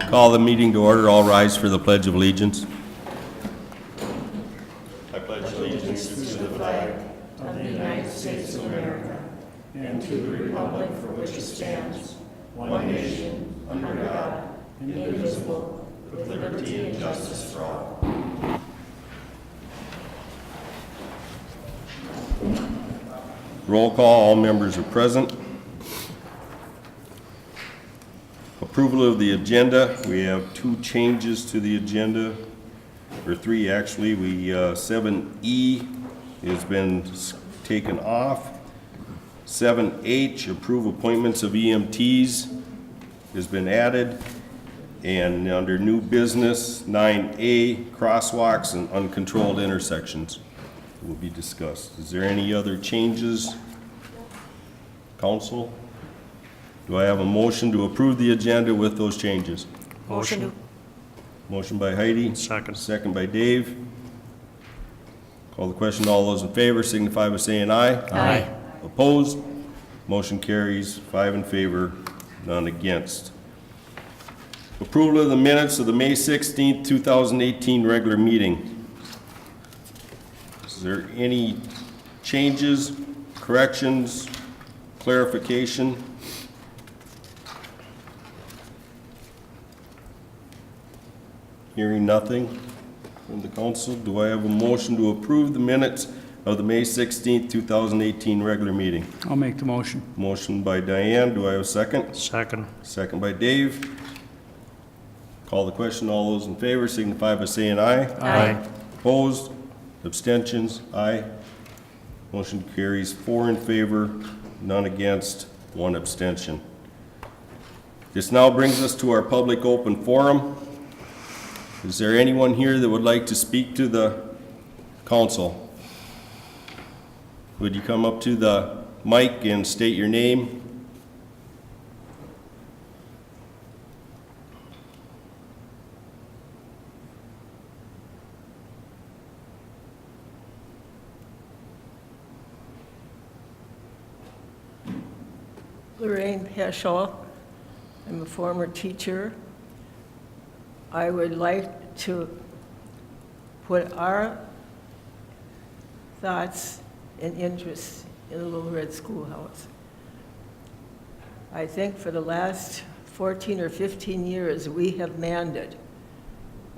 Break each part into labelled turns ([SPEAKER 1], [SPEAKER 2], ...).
[SPEAKER 1] Call the meeting to order. All rise for the Pledge of Allegiance. I pledge allegiance to the flag
[SPEAKER 2] of the United States of America and to the republic for which it stands, one nation, under God, indivisible, with liberty and justice for all.
[SPEAKER 1] Roll call. All members are present. Approval of the agenda. We have two changes to the agenda, or three actually. 7E has been taken off. 7H, approve appointments of EMTs, has been added. And under new business, 9A, crosswalks and uncontrolled intersections will be discussed. Is there any other changes, council? Do I have a motion to approve the agenda with those changes?
[SPEAKER 3] Motion.
[SPEAKER 1] Motion by Heidi.
[SPEAKER 3] Second.
[SPEAKER 1] Second by Dave. Call the question. All those in favor signify by saying aye.
[SPEAKER 3] Aye.
[SPEAKER 1] Opposed? Motion carries 5 in favor, none against. Approval of the minutes of the May 16th, 2018 regular meeting. Is there any changes, corrections, clarification? Hearing nothing from the council, do I have a motion to approve the minutes of the May 16th, 2018 regular meeting?
[SPEAKER 4] I'll make the motion.
[SPEAKER 1] Motion by Diane, do I have a second?
[SPEAKER 3] Second.
[SPEAKER 1] Second by Dave. Call the question. All those in favor signify by saying aye.
[SPEAKER 3] Aye.
[SPEAKER 1] Opposed? Abstentions? Aye. Motion carries 4 in favor, none against, 1 abstention. This now brings us to our public open forum. Is there anyone here that would like to speak to the council? Would you come up to the mic and state your name?
[SPEAKER 2] Lorraine Peschel. I'm a former teacher. I would like to put our thoughts and interests in the Little Red Schoolhouse. I think for the last 14 or 15 years, we have manned it.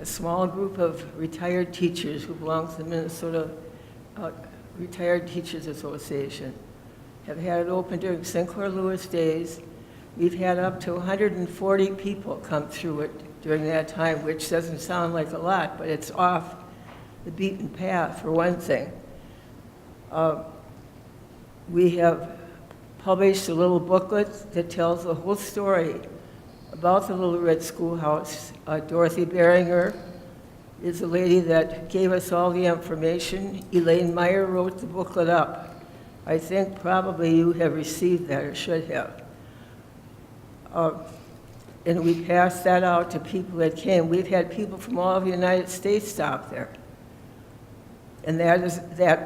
[SPEAKER 2] A small group of retired teachers who belong to the Minnesota Retired Teachers Association have had it open during Sinclair Lewis days. We've had up to 140 people come through it during that time, which doesn't sound like a lot, but it's off the beaten path for one thing. We have published a little booklet that tells the whole story about the Little Red Schoolhouse. Dorothy Beringer is the lady that gave us all the information. Elaine Meyer wrote the booklet up. I think probably you have received that or should have. And we passed that out to people that came. We've had people from all over the United States stop there. And that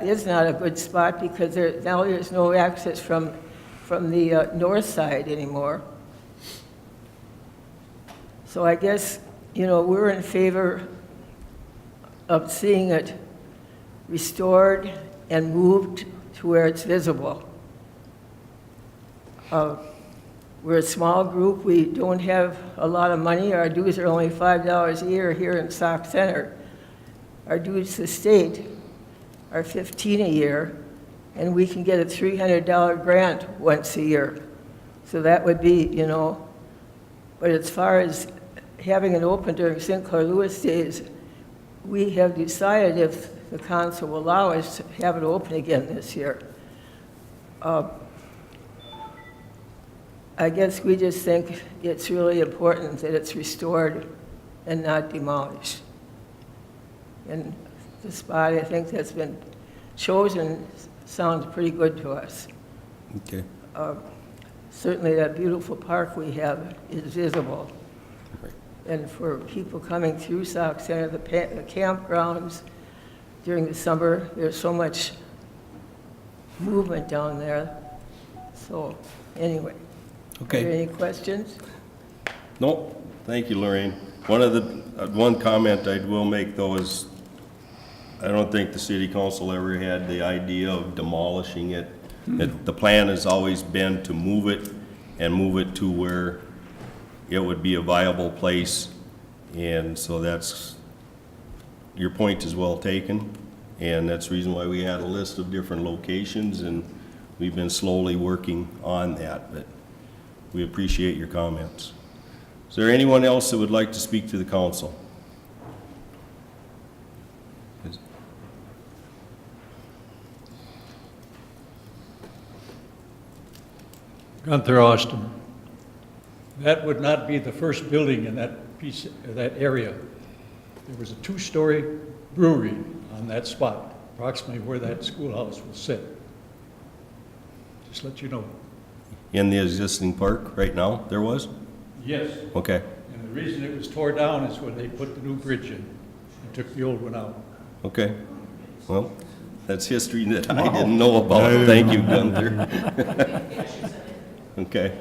[SPEAKER 2] is not a good spot because now there's no access from the north side anymore. So I guess, we're in favor of seeing it restored and moved to where it's visible. We're a small group. We don't have a lot of money. Our dues are only $5 a year here in Sauk Center. Our dues to the state are $15 a year, and we can get a $300 grant once a year. So that would be, but as far as having it open during Sinclair Lewis days, we have decided if the council will allow us to have it open again this year. I guess we just think it's really important that it's restored and not demolished. And the spot, I think, that's been chosen sounds pretty good to us.
[SPEAKER 1] Okay.
[SPEAKER 2] Certainly that beautiful park we have is visible.
[SPEAKER 1] Right.
[SPEAKER 2] And for people coming through Sauk Center, the campgrounds during the summer, there's so much movement down there. So anyway, are there
[SPEAKER 1] Okay.
[SPEAKER 2] any questions?
[SPEAKER 1] No, thank you, Lorraine. One comment I will make though is, I don't think the city council ever had the idea of demolishing it. The plan has always been to move it to where it would be a viable place. And so your point is well taken. And that's the reason why we had a list of different locations, and we've been slowly working on that, but we appreciate your comments. Is there anyone else that would like to speak to the council?
[SPEAKER 3] Gunther Austin. That would not be the first building in that piece, that area. There was a two-story brewery on that spot, approximately where that schoolhouse will sit. Just let you know.
[SPEAKER 1] In the existing park right now, there was?
[SPEAKER 3] Yes.
[SPEAKER 1] Okay,
[SPEAKER 3] And the reason it was tore down is when they put the new bridge in and took the old one out.
[SPEAKER 1] okay. Well, that's history that I didn't know about. Thank you, Gunther. Okay.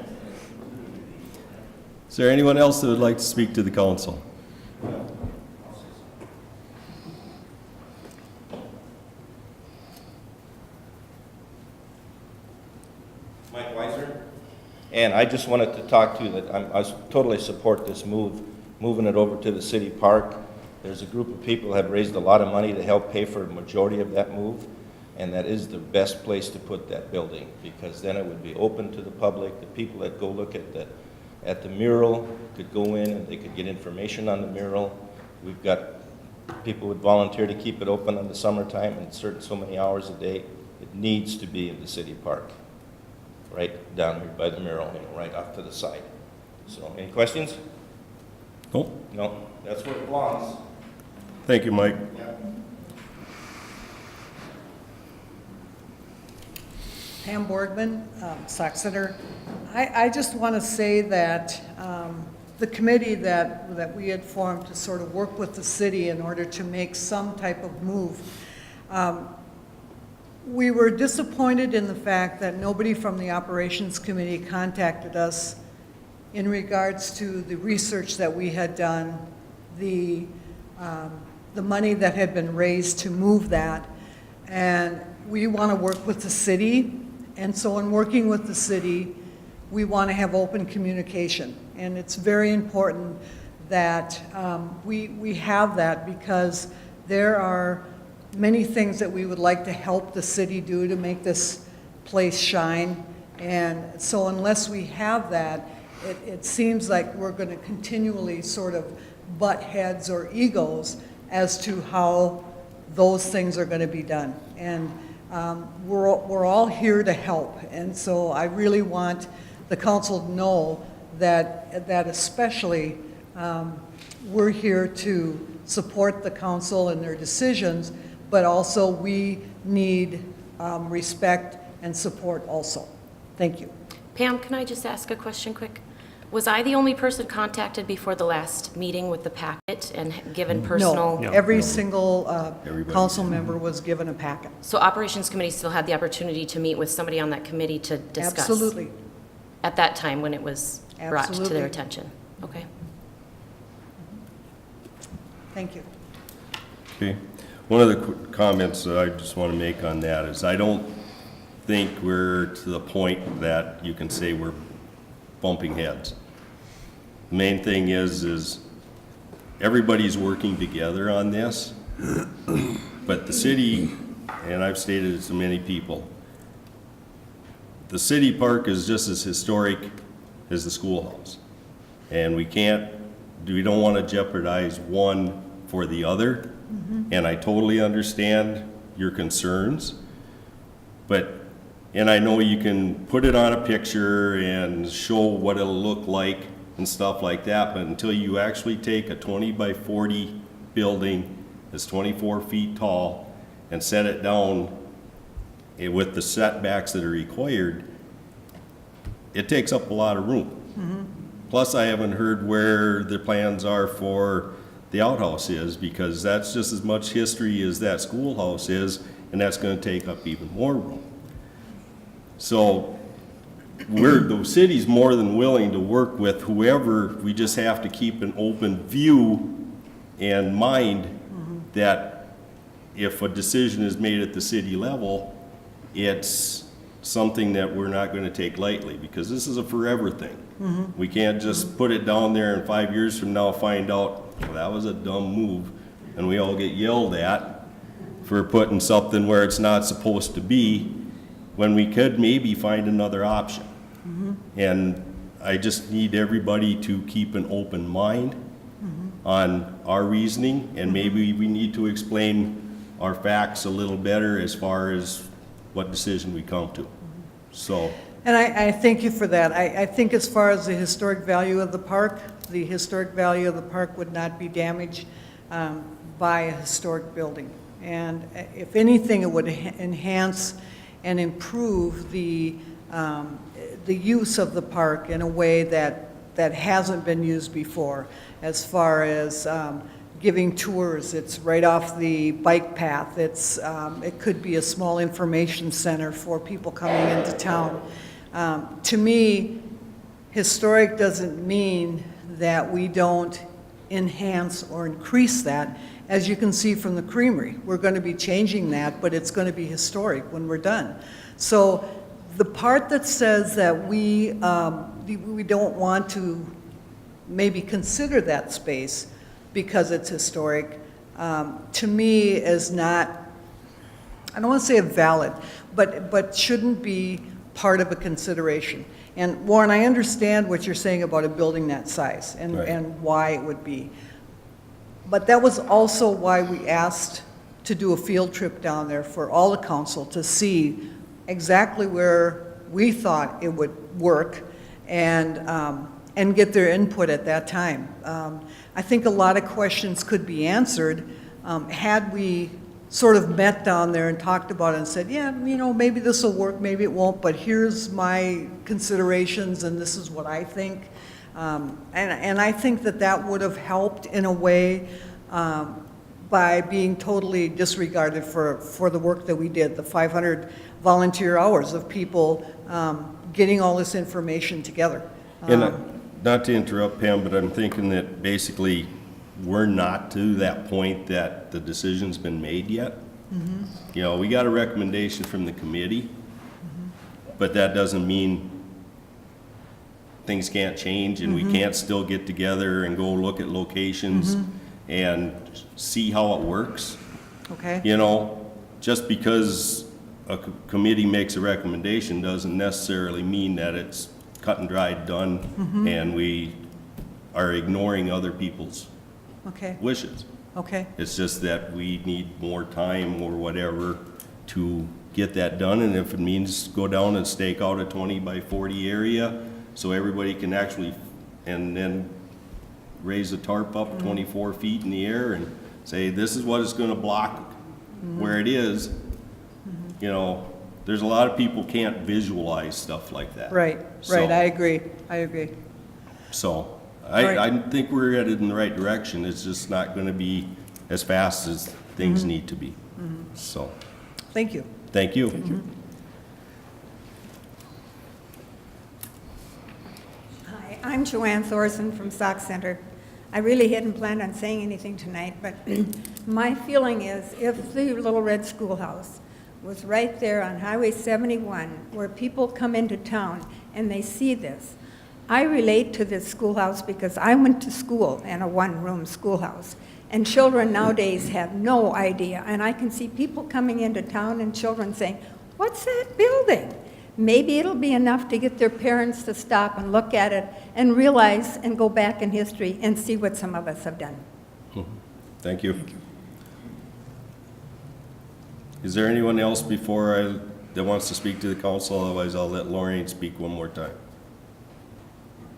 [SPEAKER 1] Is there anyone else that would like to speak to the council?
[SPEAKER 4] Mike Weiser, and I just wanted to talk to you that I totally support this moving it over to the city park. There's a group of people who have raised a lot of money to help pay for a majority of that move, and that is the best place to put that building, because then it would be open to the public. The people that go look at the mural could go in and they could get information on the mural. We've got people would volunteer to keep it open in the summertime and so many hours a day. It needs to be in the city park, right down here by the mural, right off to the side. So, any questions?
[SPEAKER 1] No?
[SPEAKER 4] No, that's where it belongs.
[SPEAKER 1] Thank you, Mike.
[SPEAKER 5] Pam Borgman, Sauk Center. I just want to say that the committee that we had formed to sort of work with the city in order to make some type of move, we were disappointed in the fact that nobody from the operations committee contacted us in regards to the research that we had done, the money that had been raised to move that. And we want to work with the city. And so in working with the city, we want to have open communication. And it's very important that we have that, because there are many things that we would like to help the city do to make this place shine. And so unless we have that, it seems like we're going to continually sort of butt heads or egos as to how those things are going to be done. And we're all here to help. And so I really want the council to know that especially we're here to support the council in their decisions, but also we need respect and support also. Thank you.
[SPEAKER 6] Pam, can I just ask a question quick? Was I the only person contacted before the last meeting with the packet and given personal?
[SPEAKER 5] No, every single
[SPEAKER 1] Everybody.
[SPEAKER 5] council member was given a packet.
[SPEAKER 6] So Operations Committee still had the opportunity to meet with somebody on that committee to discuss?
[SPEAKER 5] Absolutely.
[SPEAKER 6] At that time when it was brought to
[SPEAKER 5] Absolutely.
[SPEAKER 6] their attention? Okay.
[SPEAKER 5] Thank you.
[SPEAKER 1] Okay. One of the comments that I just want to make on that is I don't think we're to the point that you can say we're bumping heads. The main thing is everybody's working together on this, but the city, and I've stated it to many people, the city park is just as historic as the schoolhouse. And we don't want to jeopardize one for the other. And I totally understand your concerns, and I know you can put it on a picture and show what it'll look like and stuff like that, but until you actually take a 20 by 40 building that's 24 feet tall and set it down with the setbacks that are required, it takes up a lot of room. Plus, I haven't heard where the plans are for the outhouse is, because that's just as much history as that schoolhouse is, and that's going to take up even more room. So the city's more than willing to work with whoever, we just have to keep an open view and mind that if a decision is made at the city level, it's something that we're not gonna take lightly, because this is a forever thing. We can't just put it down there and 5 years from now find out, well, that was a dumb move, and we all get yelled at for putting something where it's not supposed to be, when we could maybe find another option. And I just need everybody to keep an open mind on our reasoning, and maybe we need to explain our facts a little better as far as what decision we come to. So,
[SPEAKER 5] And I thank you for that. I think as far as the historic value of the park would not be damaged by a historic building. And if anything, it would enhance and improve the use of the park in a way that hasn't been used before, as far as giving tours. It's right off the bike path. It could be a small information center for people coming into town. To me, historic doesn't mean that we don't enhance or increase that. As you can see from the creamery, we're going to be changing that, but it's going to be historic when we're done. So the part that says that we don't want to maybe consider that space because it's historic, to me is not, I don't want to say valid, but shouldn't be part of a consideration. And Warren, I understand what you're saying about a building that size and,
[SPEAKER 1] Right.
[SPEAKER 5] and why it would be. But that was also why we asked to do a field trip down there for all the council to see exactly where we thought it would work and get their input at that time. I think a lot of questions could be answered had we sort of met down there and talked about it and said, yeah, maybe this will work, maybe it won't, but here's my considerations and this is what I think. And I think that would have helped in a way by being totally disregarded for the work that we did, the 500 volunteer hours of people getting all this information together.
[SPEAKER 1] and not to interrupt Pam, but I'm thinking that basically we're not to that point that the decision's been made yet. We got a recommendation from the committee, but that doesn't mean things can't change and we can't still get together and go look at locations and see how it works.
[SPEAKER 5] Okay?
[SPEAKER 1] Just because a committee makes a recommendation doesn't necessarily mean that it's cut and dried, done, and we are ignoring other people's
[SPEAKER 5] Okay,
[SPEAKER 1] wishes.
[SPEAKER 5] okay,
[SPEAKER 1] It's just that we need more time or whatever to get that done, and if it means go down and stake out a 20 by 40 area so everybody can actually, and then raise a tarp up 24 feet in the air and say, this is what it's gonna block where it is. There's a lot of people can't visualize stuff like that.
[SPEAKER 5] right,
[SPEAKER 1] So-
[SPEAKER 5] I agree.
[SPEAKER 1] So,
[SPEAKER 5] Right.
[SPEAKER 1] I think we're headed in the right direction, it's just not gonna be as fast as things need to be. So,
[SPEAKER 5] Thank you.
[SPEAKER 1] thank you.
[SPEAKER 7] Hi, I'm Joanne Thorson from Sauk Center. I really hadn't planned on saying anything tonight, but my feeling is if the Little Red Schoolhouse was right there on Highway 71, where people come into town and they see this, I relate to this schoolhouse because I went to school in a one-room schoolhouse, and children nowadays have no idea. And I can see people coming into town and children saying, "What's that building?" Maybe it'll be enough to get their parents to stop and look at it and realize and go back in history and see what some of us have done.
[SPEAKER 1] Thank you. Is there anyone else that wants to speak to the council? Otherwise, I'll let Lorraine speak one more time.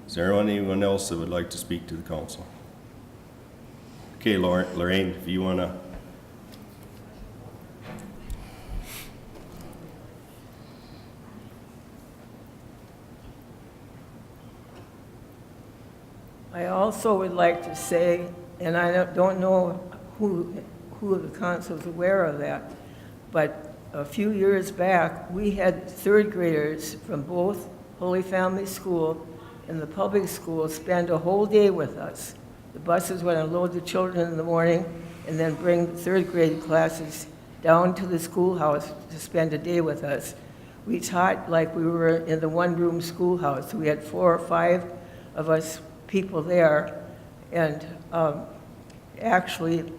[SPEAKER 1] Is there anyone else that would like to speak to the council? Okay, Lorraine, if you want to.
[SPEAKER 2] I also would like to say, and I don't know who the council is aware of that, but a few years back, we had third graders from both Holy Family School and the public school spend a whole day with us. The buses would unload the children in the morning and then bring third grade classes down to the schoolhouse to spend a day with us. We taught like we were in the one-room schoolhouse. We had 4 or 5 of us people there, and actually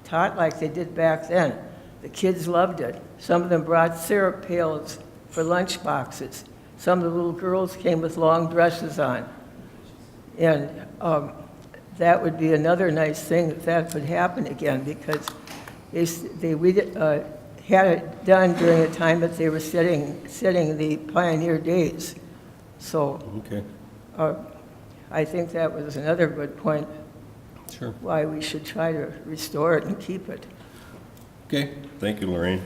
[SPEAKER 2] taught like they did back then. The kids loved it. Some of them brought syrup pails for lunch boxes. Some of the little girls came with long dresses on. And that would be another nice thing if that could happen again, because we had it done during the time that they were setting the Pioneer Days. So
[SPEAKER 1] Okay,
[SPEAKER 2] I think that was another good point
[SPEAKER 1] sure.
[SPEAKER 2] why we should try to restore it and keep it.
[SPEAKER 1] Okay, thank you, Lorraine.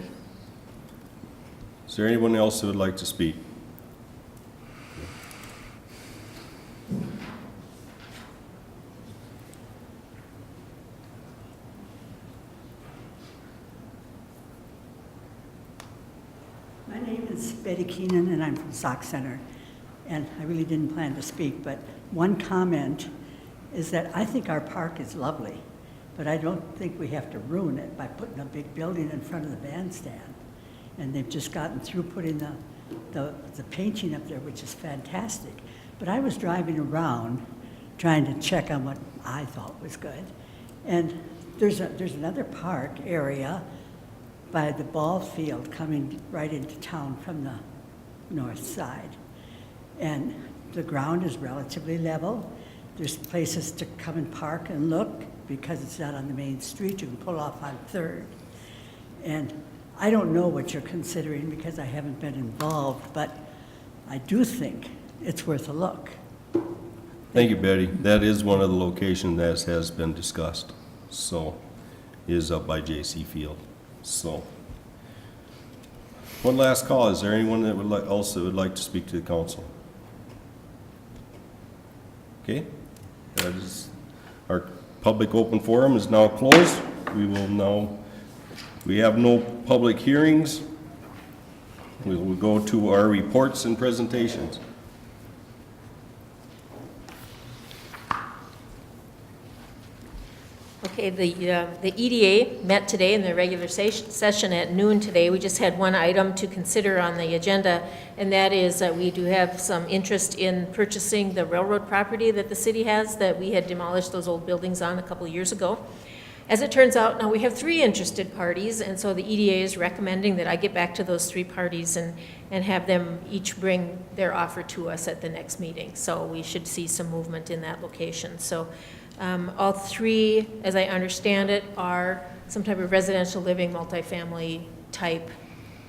[SPEAKER 1] Is there anyone else who would like to speak?
[SPEAKER 8] My name is Betty Keenan, and I'm from Sauk Center. And I really didn't plan to speak, but one comment is that I think our park is lovely, but I don't think we have to ruin it by putting a big building in front of the bandstand. And they've just gotten through putting the painting up there, which is fantastic. But I was driving around trying to check on what I thought was good. And there's another park area by the ball field coming right into town from the north side. And the ground is relatively level. There's places to come and park and look because it's not on the main street. You can pull off on 3rd. And I don't know what you're considering because I haven't been involved, but I do think it's worth a look.
[SPEAKER 1] Thank you, Betty. That is one of the locations that has been discussed, so, is up by J.C. Field. So, one last call. Is there anyone that would like to speak to the council? Okay, that is, our public open forum is now closed. We have no public hearings. We will go to our reports and presentations.
[SPEAKER 9] Okay, the EDA met today in their regular session at noon today. We just had one item to consider on the agenda, and that is that we do have some interest in purchasing the railroad property that the city has that we had demolished those old buildings on a couple of years ago. As it turns out, now we have 3 interested parties, and so the EDA is recommending that I get back to those 3 parties and have them each bring their offer to us at the next meeting. So we should see some movement in that location. So all 3, as I understand it, are some type of residential living, multifamily type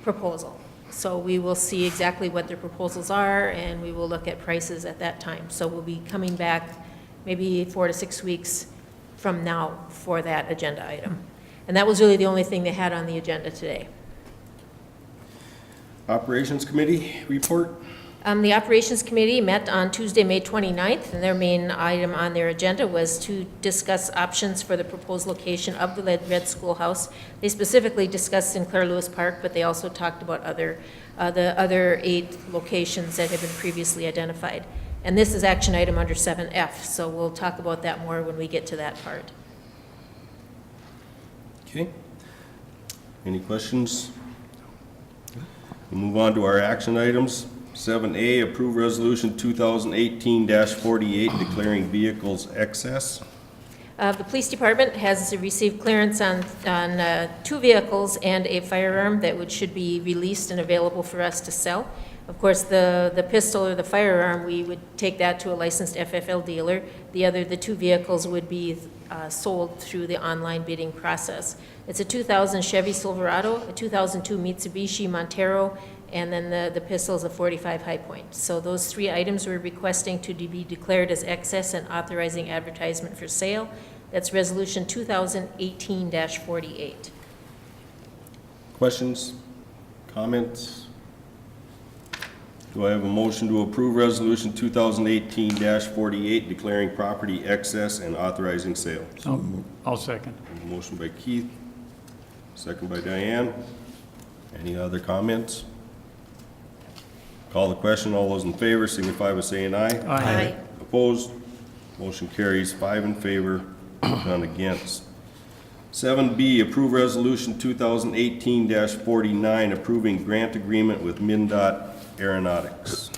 [SPEAKER 9] proposal. So we will see exactly what their proposals are, and we will look at prices at that time. So we'll be coming back maybe 4 to 6 weeks from now for that agenda item. And that was really the only thing they had on the agenda today.
[SPEAKER 1] Operations Committee report?
[SPEAKER 9] The Operations Committee met on Tuesday, May 29th, and their main item on their agenda was to discuss options for the proposed location of the Red Schoolhouse. They specifically discussed Sinclair Lewis Park, but they also talked about the other 8 locations that have been previously identified. And this is action item under 7F, so we'll talk about that more when we get to that part.
[SPEAKER 1] Okay. Any questions? We'll move on to our action items. 7A, approve resolution 2018-48 declaring vehicles excess.
[SPEAKER 9] The police department has received clearance on 2 vehicles and a firearm that should be released and available for us to sell. Of course, the pistol or the firearm, we would take that to a licensed FFL dealer. The 2 vehicles would be sold through the online bidding process. It's a 2000 Chevy Silverado, a 2002 Mitsubishi Montero, and then the pistol is a .45 High Point. So those 3 items we're requesting to be declared as excess and authorizing advertisement for sale. That's resolution 2018-48.
[SPEAKER 1] Questions? Comments? Do I have a motion to approve resolution 2018-48 declaring property excess and authorizing sale?
[SPEAKER 3] I'll second.
[SPEAKER 1] Motion by Keith, second by Diane. Any other comments? Call the question. All those in favor signify by saying aye.
[SPEAKER 9] Aye.
[SPEAKER 1] Opposed? Motion carries 5 in favor, none against. 7B, approve resolution 2018-49, approving grant agreement with MnDOT Aeronautics.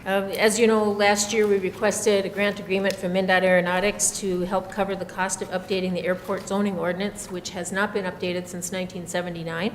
[SPEAKER 9] As you know, last year we requested a grant agreement from MnDOT Aeronautics to help cover the cost of updating the airport zoning ordinance, which has not been updated since 1979.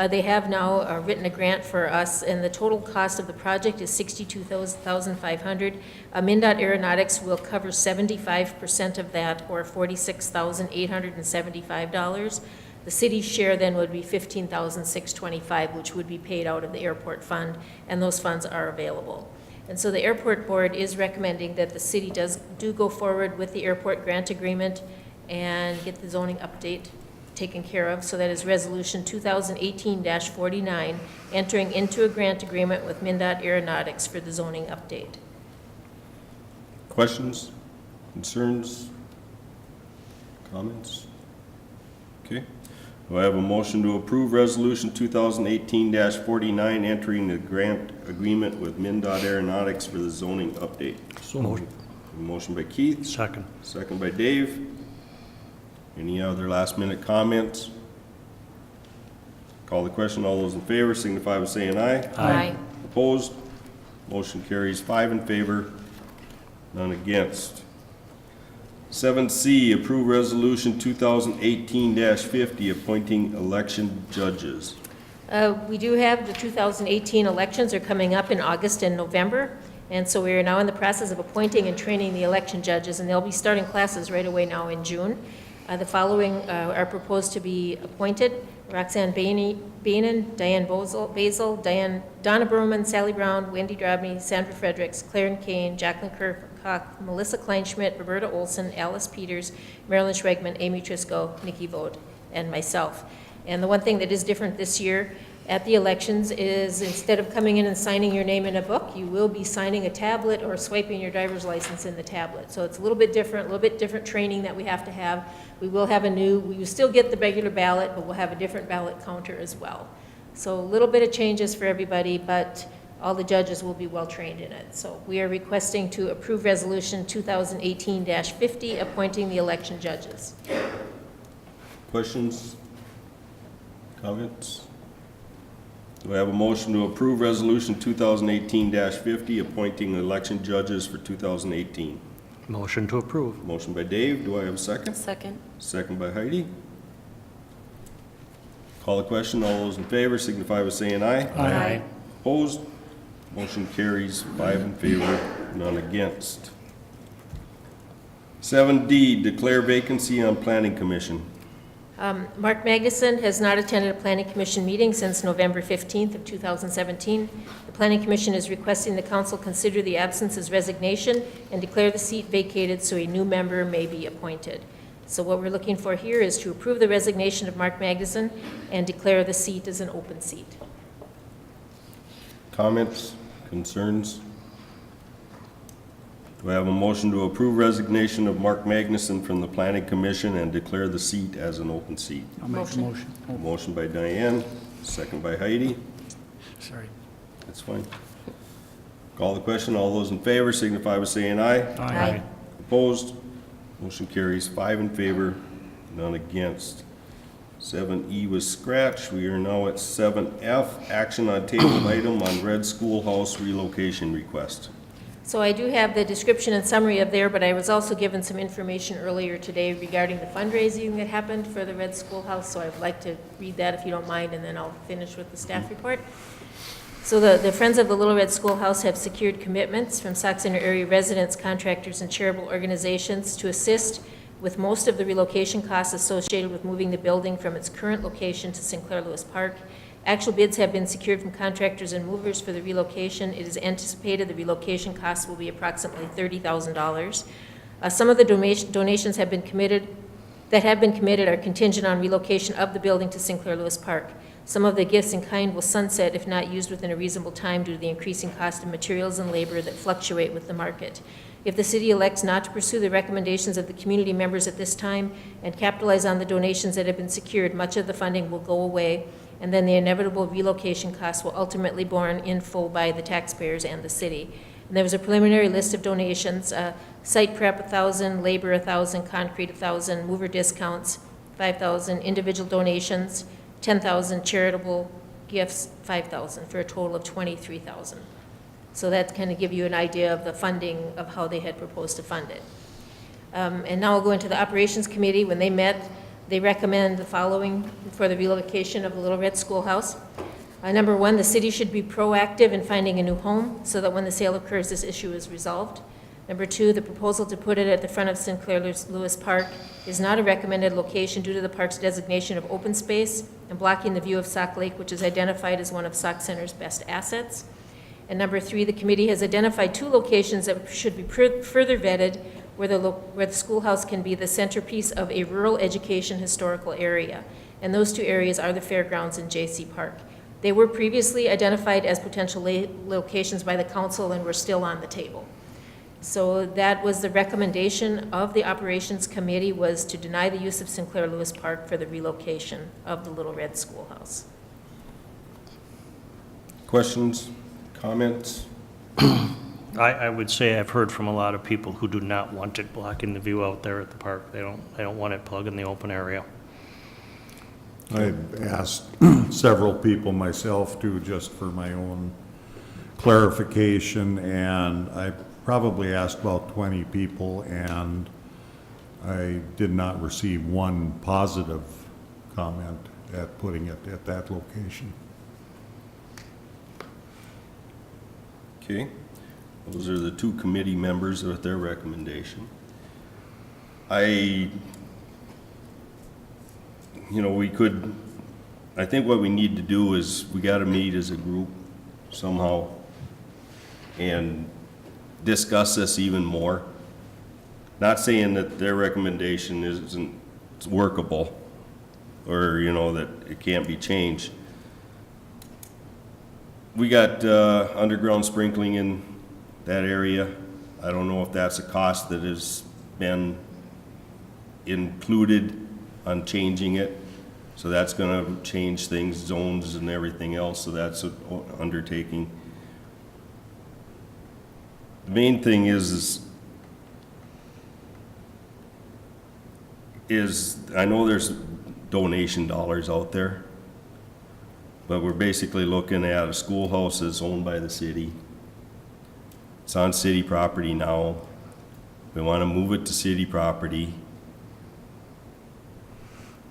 [SPEAKER 9] They have now written a grant for us, and the total cost of the project is $62,500. MnDOT Aeronautics will cover 75% of that, or $46,875. The city's share then would be $15,625, which would be paid out of the airport fund, and those funds are available. And so the airport board is recommending that the city do go forward with the airport grant agreement and get the zoning update taken care of. So that is resolution 2018-49, entering into a grant agreement with MnDOT Aeronautics for the zoning update.
[SPEAKER 1] Questions, concerns, comments? Okay. Do I have a motion to approve resolution 2018-49, entering the grant agreement with MnDOT Aeronautics for the zoning update?
[SPEAKER 3] So moved.
[SPEAKER 1] Motion by Keith,
[SPEAKER 3] Second.
[SPEAKER 1] second by Dave. Any other last minute comments? Call the question. All those in favor signify by saying aye.
[SPEAKER 9] Aye.
[SPEAKER 1] Opposed? Motion carries 5 in favor, none against. 7C, approve resolution 2018-50, appointing election judges.
[SPEAKER 9] We do have the 2018 elections are coming up in August and November, and so we are now in the process of appointing and training the election judges, and they'll be starting classes right away now in June. The following are proposed to be appointed: Roxanne Bainan, Diane Basil, Donna Berman, Sally Brown, Wendy Drobny, Sandra Fredericks, Claren Kane, Jacqueline Kerkock, Melissa Kleinschmidt, Roberta Olson, Alice Peters, Marilyn Schwegman, Amy Trisco, Nikki Vogt, and myself. And the one thing that is different this year at the elections is, instead of coming in and signing your name in a book, you will be signing a tablet or swiping your driver's license in the tablet. So it's a little bit different training that we have to have. We will still get the regular ballot, but we'll have a different ballot counter as well. So a little bit of changes for everybody, but all the judges will be well trained in it. So we are requesting to approve resolution 2018-50, appointing the election judges.
[SPEAKER 1] Questions? Comments? Do I have a motion to approve resolution 2018-50, appointing election judges for 2018?
[SPEAKER 10] Motion to approve.
[SPEAKER 1] Motion by Dave. Do I have a second?
[SPEAKER 6] Second.
[SPEAKER 1] Second by Heidi. Call the question. All those in favor signify by saying aye.
[SPEAKER 9] Aye.
[SPEAKER 1] Opposed? Motion carries 5 in favor, none against. 7D, declare vacancy on Planning Commission.
[SPEAKER 9] Mark Magnuson has not attended a Planning Commission meeting since November 15th of 2017. The Planning Commission is requesting the council consider the absence as resignation and declare the seat vacated so a new member may be appointed. So what we're looking for here is to approve the resignation of Mark Magnuson and declare the seat as an open seat.
[SPEAKER 1] Comments, concerns? Do I have a motion to approve resignation of Mark Magnuson from the Planning Commission and declare the seat as an open seat?
[SPEAKER 3] I'll make the motion. Oh,
[SPEAKER 1] Motion by Diane, second by Heidi.
[SPEAKER 3] sorry.
[SPEAKER 1] That's fine. Call the question. All those in favor signify by saying aye.
[SPEAKER 9] Aye.
[SPEAKER 1] Opposed? Motion carries 5 in favor, none against. 7E was scratched. We are now at 7F, action on table item on Red Schoolhouse relocation request.
[SPEAKER 9] So I do have the description and summary of there, but I was also given some information earlier today regarding the fundraising that happened for the Red Schoolhouse, so I'd like to read that if you don't mind, and then I'll finish with the staff report. So the Friends of the Little Red Schoolhouse have secured commitments from Sauk Center area residents, contractors, and charitable organizations to assist with most of the relocation costs associated with moving the building from its current location to Sinclair Lewis Park. Actual bids have been secured from contractors and movers for the relocation. It is anticipated the relocation costs will be approximately $30,000. Some of the donations that have been committed are contingent on relocation of the building to Sinclair Lewis Park. Some of the gifts in kind will sunset if not used within a reasonable time due to the increasing cost of materials and labor that fluctuate with the market. If the city elects not to pursue the recommendations of the community members at this time and capitalize on the donations that have been secured, much of the funding will go away and then the inevitable relocation costs will ultimately borne in full by the taxpayers and the city. And there was a preliminary list of donations, site prep 1,000, labor 1,000, concrete 1,000, mover discounts 5,000, individual donations 10,000, charitable gifts 5,000, for a total of 23,000. So that kind of give you an idea of the funding of how they had proposed to fund it. And now we'll go into the Operations Committee. When they met, they recommend the following for the relocation of the Little Red Schoolhouse. Number one, the city should be proactive in finding a new home so that when the sale occurs, this issue is resolved. Number two, the proposal to put it at the front of Sinclair Lewis Park is not a recommended location due to the park's designation of open space and blocking the view of Sauk Lake, which is identified as one of Sauk Center's best assets. And number three, the committee has identified 2 locations that should be further vetted where the schoolhouse can be the centerpiece of a rural education historical area. And those 2 areas are the fairgrounds and J.C. Park. They were previously identified as potential locations by the council and were still on the table. So that was the recommendation of the Operations Committee, was to deny the use of Sinclair Lewis Park for the relocation of the Little Red Schoolhouse.
[SPEAKER 1] Questions, comments?
[SPEAKER 10] I would say I've heard from a lot of people who do not want it blocking the view out there at the park. They don't want it plugged in the open area.
[SPEAKER 11] I've asked several people myself too, just for my own clarification, and I probably asked about 20 people, and I did not receive one positive comment at putting it at that location.
[SPEAKER 1] Okay, those are the 2 committee members with their recommendation. I think what we need to do is we got to meet as a group somehow and discuss this even more. Not saying that their recommendation isn't workable or, that it can't be changed. We got underground sprinkling in that area. I don't know if that's a cost that has been included on changing it. So that's going to change things, zones and everything else, so that's an undertaking. The main thing is I know there's donation dollars out there, but we're basically looking at a schoolhouse that's owned by the city. It's on city property now. We want to move it to city property.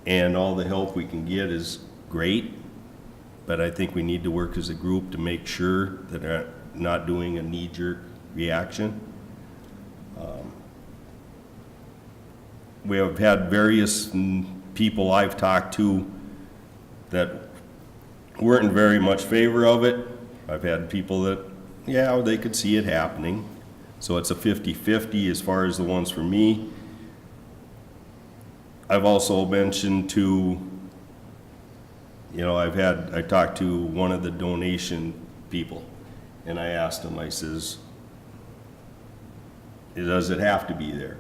[SPEAKER 1] And all the help we can get is great, but I think we need to work as a group to make sure that we're not doing a knee-jerk reaction. We have had various people I've talked to that weren't in very much favor of it. I've had people that, yeah, they could see it happening. So it's a 50-50 as far as the ones for me. I've also mentioned to, I talked to one of the donation people, and I asked him, I says, does it have to be there?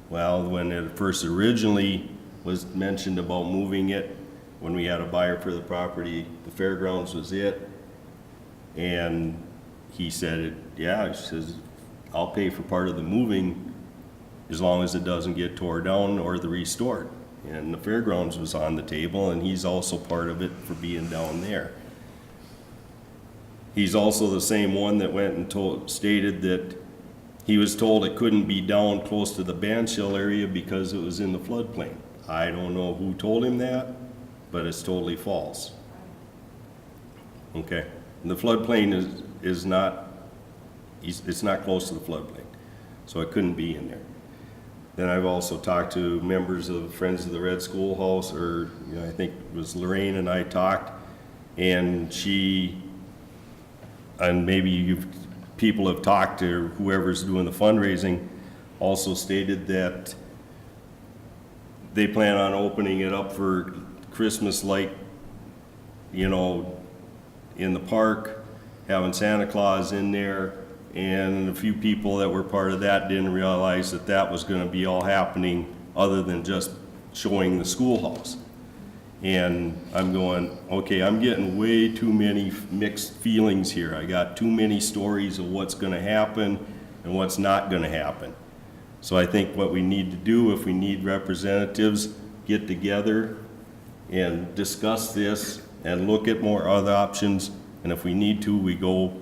[SPEAKER 1] Well, when it first originally was mentioned about moving it, when we had a buyer for the property, the fairgrounds was it. And he said, yeah, he says, I'll pay for part of the moving as long as it doesn't get tore down or the restored. And the fairgrounds was on the table, and he's also part of it for being down there. He's also the same one that went and stated that he was told it couldn't be down close to the band shell area because it was in the floodplain. I don't know who told him that, but it's totally false. Okay, and the floodplain is not, it's not close to the floodplain, so it couldn't be in there. Then I've also talked to members of Friends of the Red Schoolhouse, or I think it was Lorraine and I talked, and maybe people have talked to whoever's doing the fundraising, also stated that they plan on opening it up for Christmas light, in the park, having Santa Claus in there, and a few people that were part of that didn't realize that that was going to be all happening other than just showing the schoolhouse. And I'm going, okay, I'm getting way too many mixed feelings here. I got too many stories of what's gonna happen and what's not gonna happen. So I think what we need to do, if we need representatives, get together and discuss this and look at more other options. And if we need to, we go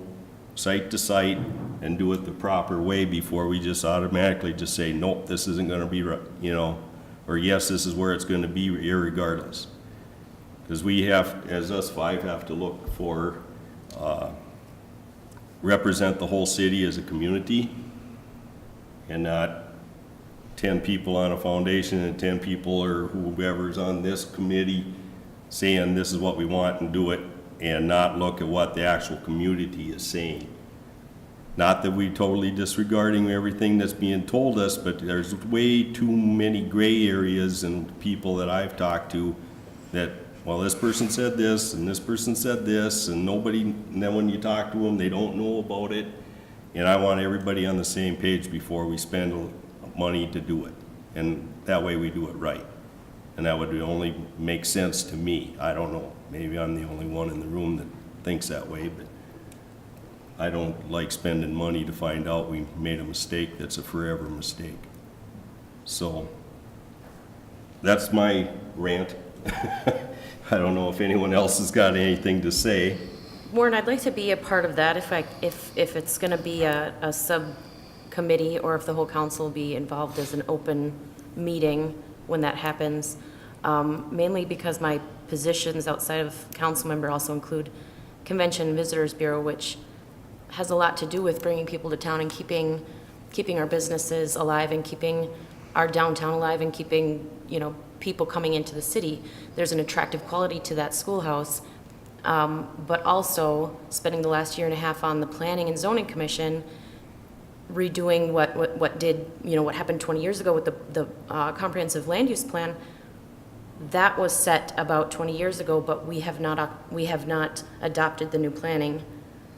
[SPEAKER 1] site to site and do it the proper way before we just automatically just say, nope, this isn't gonna be, you know, or yes, this is where it's gonna be irregardless. Because we have, as us five, have to look for, represent the whole city as a community and not 10 people on a foundation and 10 people or whoever's on this committee saying this is what we want and do it, and not look at what the actual community is saying. Not that we totally disregarding everything that's being told us, but there's way too many gray areas and people that I've talked to that, well, this person said this and this person said this, and nobody, and then when you talk to them, they don't know about it. And I want everybody on the same page before we spend money to do it. And that way we do it right. And that would only make sense to me. I don't know, maybe I'm the only one in the room that thinks that way, but I don't like spending money to find out we made a mistake that's a forever mistake. So that's my rant. I don't know if anyone else has got anything to say.
[SPEAKER 6] Warren, I'd like to be a part of that if it's going to be a subcommittee, or if the whole council will be involved as an open meeting when that happens, mainly because my positions outside of council member also include Convention and Visitors Bureau, which has a lot to do with bringing people to town and keeping our businesses alive and keeping our downtown alive and keeping, you know, people coming into the city. There's an attractive quality to that schoolhouse, but also spending the last year and a half on the Planning and Zoning Commission, redoing what did, you know, what happened 20 years ago with the comprehensive land use plan. That was set about 20 years ago, but we have not adopted the new planning,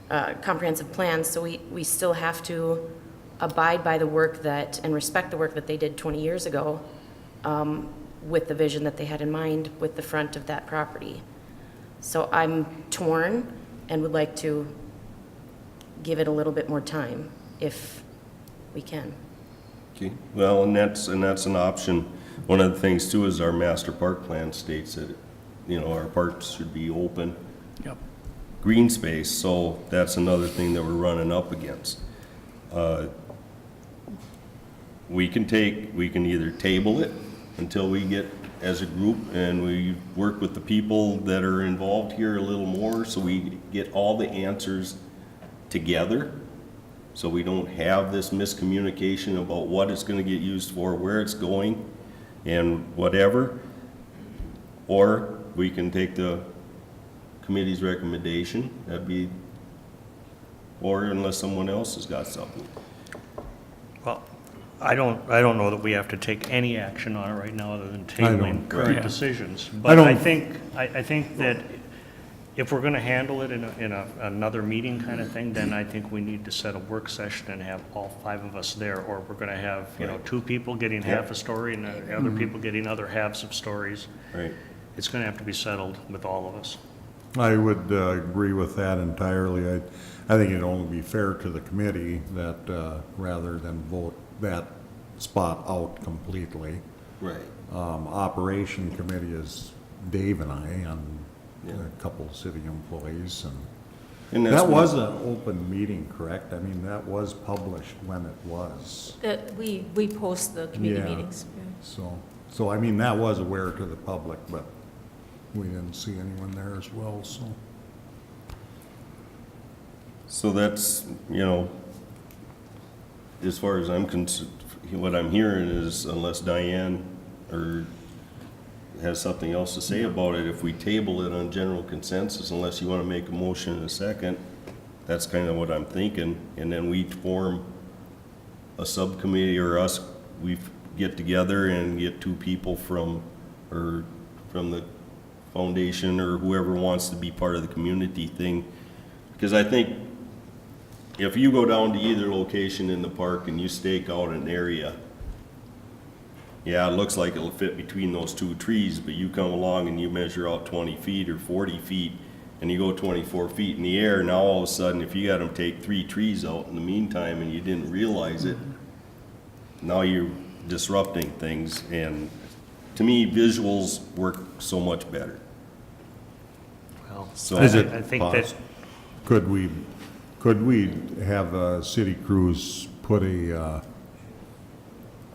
[SPEAKER 6] comprehensive plan, so we still have to abide by the work that, and respect the work that they did 20 years ago, with the vision that they had in mind with the front of that property. So I'm torn and would like to give it a little bit more time if we can.
[SPEAKER 1] Okay, well, and that's an option. One of the things too is our master park plan states that, you know, our parks should be open.
[SPEAKER 10] Yep.
[SPEAKER 1] Green space, so that's another thing that we're running up against. We can either table it until we get as a group and we work with the people that are involved here a little more, so we get all the answers together, so we don't have this miscommunication about what it's gonna get used for, where it's going, and whatever. Or we can take the committee's recommendation, that'd be, or unless someone else has got something.
[SPEAKER 10] Well, I don't know that we have to take any action on it right now other than tabling
[SPEAKER 11] don't.
[SPEAKER 10] current decisions. But I think that if we're gonna handle it in another meeting kind of thing, then I think we need to set a work session and have all five of us there, or we're gonna have, you know, two people getting half a story and the other people getting other halves of stories.
[SPEAKER 1] Right.
[SPEAKER 10] It's gonna have to be settled with all of us.
[SPEAKER 11] I would agree with that entirely. I think it'd only be fair to the committee that, rather than vote that spot out completely.
[SPEAKER 1] Right.
[SPEAKER 11] Operation committee is Dave and I and
[SPEAKER 1] Yeah.
[SPEAKER 11] a couple of city employees, and
[SPEAKER 1] And that's
[SPEAKER 11] that
[SPEAKER 1] what-
[SPEAKER 11] was an open meeting, correct? I mean, that was published when it was.
[SPEAKER 9] We post the committee
[SPEAKER 11] Yeah.
[SPEAKER 9] meetings.
[SPEAKER 11] So I mean, that was aware to the public, but we didn't see anyone there as well, so.
[SPEAKER 1] So that's, you know, as far as I'm concerned, what I'm hearing is unless Diane or has something else to say about it, if we table it on general consensus, unless you want to make a motion in a second, that's kind of what I'm thinking. And then we form a subcommittee, or us, we get together and get two people from the foundation or whoever wants to be part of the community thing. Because I think if you go down to either location in the park and you stake out an area, yeah, it looks like it'll fit between those two trees, but you come along and you measure out 20 feet or 40 feet, and you go 24 feet in the air, now all of a sudden, if you got them take 3 trees out in the meantime and you didn't realize it, now you're disrupting things, and to me, visuals work so much better.
[SPEAKER 10] Well,
[SPEAKER 1] So-
[SPEAKER 10] I
[SPEAKER 11] Is it
[SPEAKER 10] I think that,
[SPEAKER 11] Could we have city crews put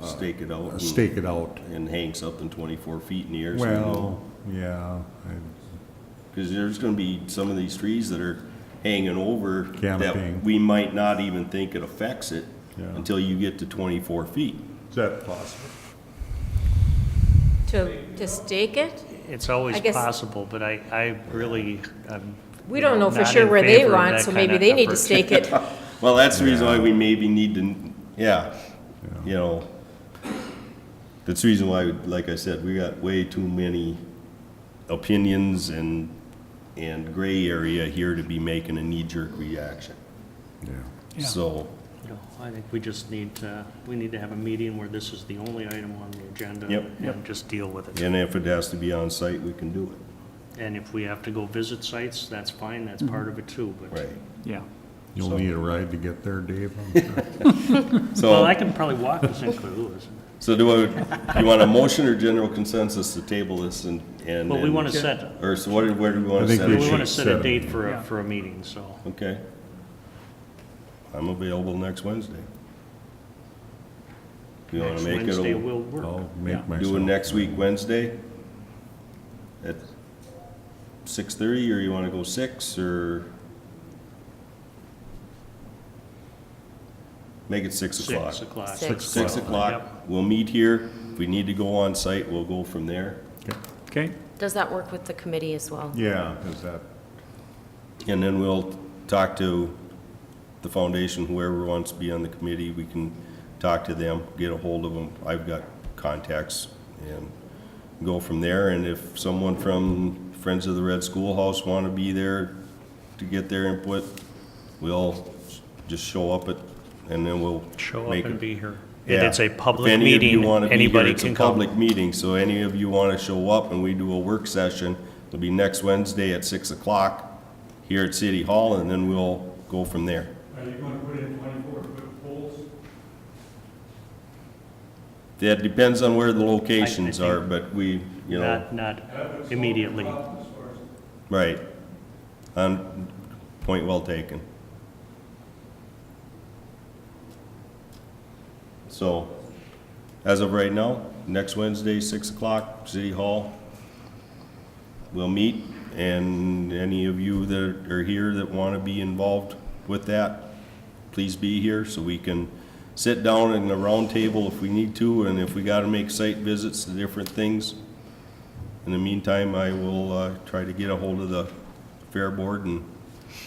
[SPEAKER 1] Stake it out.
[SPEAKER 11] stake it out?
[SPEAKER 1] And hang something 24 feet in the air. So you know.
[SPEAKER 11] Well, yeah,
[SPEAKER 1] Because there's gonna be some of these trees that are hanging over
[SPEAKER 11] Canopying.
[SPEAKER 1] that we might not even think it affects it
[SPEAKER 11] Yeah.
[SPEAKER 1] until you get to 24 feet.
[SPEAKER 11] is that possible?
[SPEAKER 9] To stake it?
[SPEAKER 10] it's always
[SPEAKER 9] I guess-
[SPEAKER 10] possible, but I really,
[SPEAKER 9] We don't know for
[SPEAKER 10] not
[SPEAKER 9] sure
[SPEAKER 10] in
[SPEAKER 9] where they
[SPEAKER 10] favor of
[SPEAKER 9] want,
[SPEAKER 10] that
[SPEAKER 9] so
[SPEAKER 10] kind
[SPEAKER 9] maybe
[SPEAKER 10] of
[SPEAKER 9] they need to
[SPEAKER 10] effort.
[SPEAKER 9] stake it.
[SPEAKER 1] Well, that's the reason why we maybe need to, you know, that's the reason why, like I said, we got way too many opinions and gray area here to be making a knee-jerk reaction.
[SPEAKER 11] Yeah.
[SPEAKER 1] So,
[SPEAKER 10] You know, I think we just need, we need to have a meeting where this is the only item on the agenda.
[SPEAKER 1] Yep.
[SPEAKER 10] And just deal with it.
[SPEAKER 1] and if it has to be on site, we can do it.
[SPEAKER 10] And if we have to go visit sites, that's fine, that's part of it too, but.
[SPEAKER 1] Right.
[SPEAKER 12] Yeah.
[SPEAKER 11] You'll
[SPEAKER 1] So-
[SPEAKER 11] need a ride to get there, Dave, I'm sure.
[SPEAKER 10] Well, I
[SPEAKER 1] So,
[SPEAKER 10] can probably walk to St. Clair Lewis.
[SPEAKER 1] so do you want a motion or general consensus to table this and?
[SPEAKER 10] But we want to set,
[SPEAKER 1] Or so where do we want
[SPEAKER 11] I
[SPEAKER 1] to
[SPEAKER 11] think
[SPEAKER 1] set
[SPEAKER 11] we
[SPEAKER 1] it?
[SPEAKER 10] we want to
[SPEAKER 11] should
[SPEAKER 10] set
[SPEAKER 11] set
[SPEAKER 10] a
[SPEAKER 11] a
[SPEAKER 10] date
[SPEAKER 11] meeting.
[SPEAKER 10] for
[SPEAKER 12] Yeah.
[SPEAKER 10] for a meeting, so.
[SPEAKER 1] Okay. I'm available next Wednesday. You want
[SPEAKER 10] Next
[SPEAKER 1] to make it,
[SPEAKER 10] Wednesday
[SPEAKER 1] a-
[SPEAKER 10] will work.
[SPEAKER 11] I'll make myself.
[SPEAKER 1] do it next week, Wednesday? At 6:30, or you want to go 6, or? Make it 6 o'clock.
[SPEAKER 10] 6 o'clock.
[SPEAKER 9] Six.
[SPEAKER 1] 6 o'clock, we'll meet here. If we need to go on site, we'll go from there.
[SPEAKER 12] Okay.
[SPEAKER 6] Does that work with the committee as well?
[SPEAKER 11] Yeah, is that,
[SPEAKER 1] And then we'll talk to the foundation, whoever wants to be on the committee, we can talk to them, get a hold of them. I've got contacts, and go from there. And if someone from Friends of the Red Schoolhouse want to be there to get their input, we'll just show up and then we'll
[SPEAKER 10] Show up
[SPEAKER 1] make
[SPEAKER 10] and
[SPEAKER 1] it.
[SPEAKER 10] be here.
[SPEAKER 1] Yeah.
[SPEAKER 10] And it's a
[SPEAKER 1] If
[SPEAKER 10] public
[SPEAKER 1] any of you
[SPEAKER 10] meeting,
[SPEAKER 1] wanna be here,
[SPEAKER 10] anybody
[SPEAKER 1] it's a
[SPEAKER 10] can come.
[SPEAKER 1] public meeting, so any of you want to show up and we do a work session, it'll be next Wednesday at 6 o'clock here at City Hall, and then we'll go from there.
[SPEAKER 3] Are you going to put in 24-foot poles?
[SPEAKER 1] That depends on where the locations
[SPEAKER 10] I think-
[SPEAKER 1] are, but we, you know,
[SPEAKER 10] Not immediately.
[SPEAKER 1] right. Point well taken. So, as of right now, next Wednesday, 6 o'clock, City Hall. We'll meet, and any of you that are here that want to be involved with that, please be here so we can sit down in a round table if we need to, and if we got to make site visits to different things. In the meantime, I will try to get a hold of the Fair Board and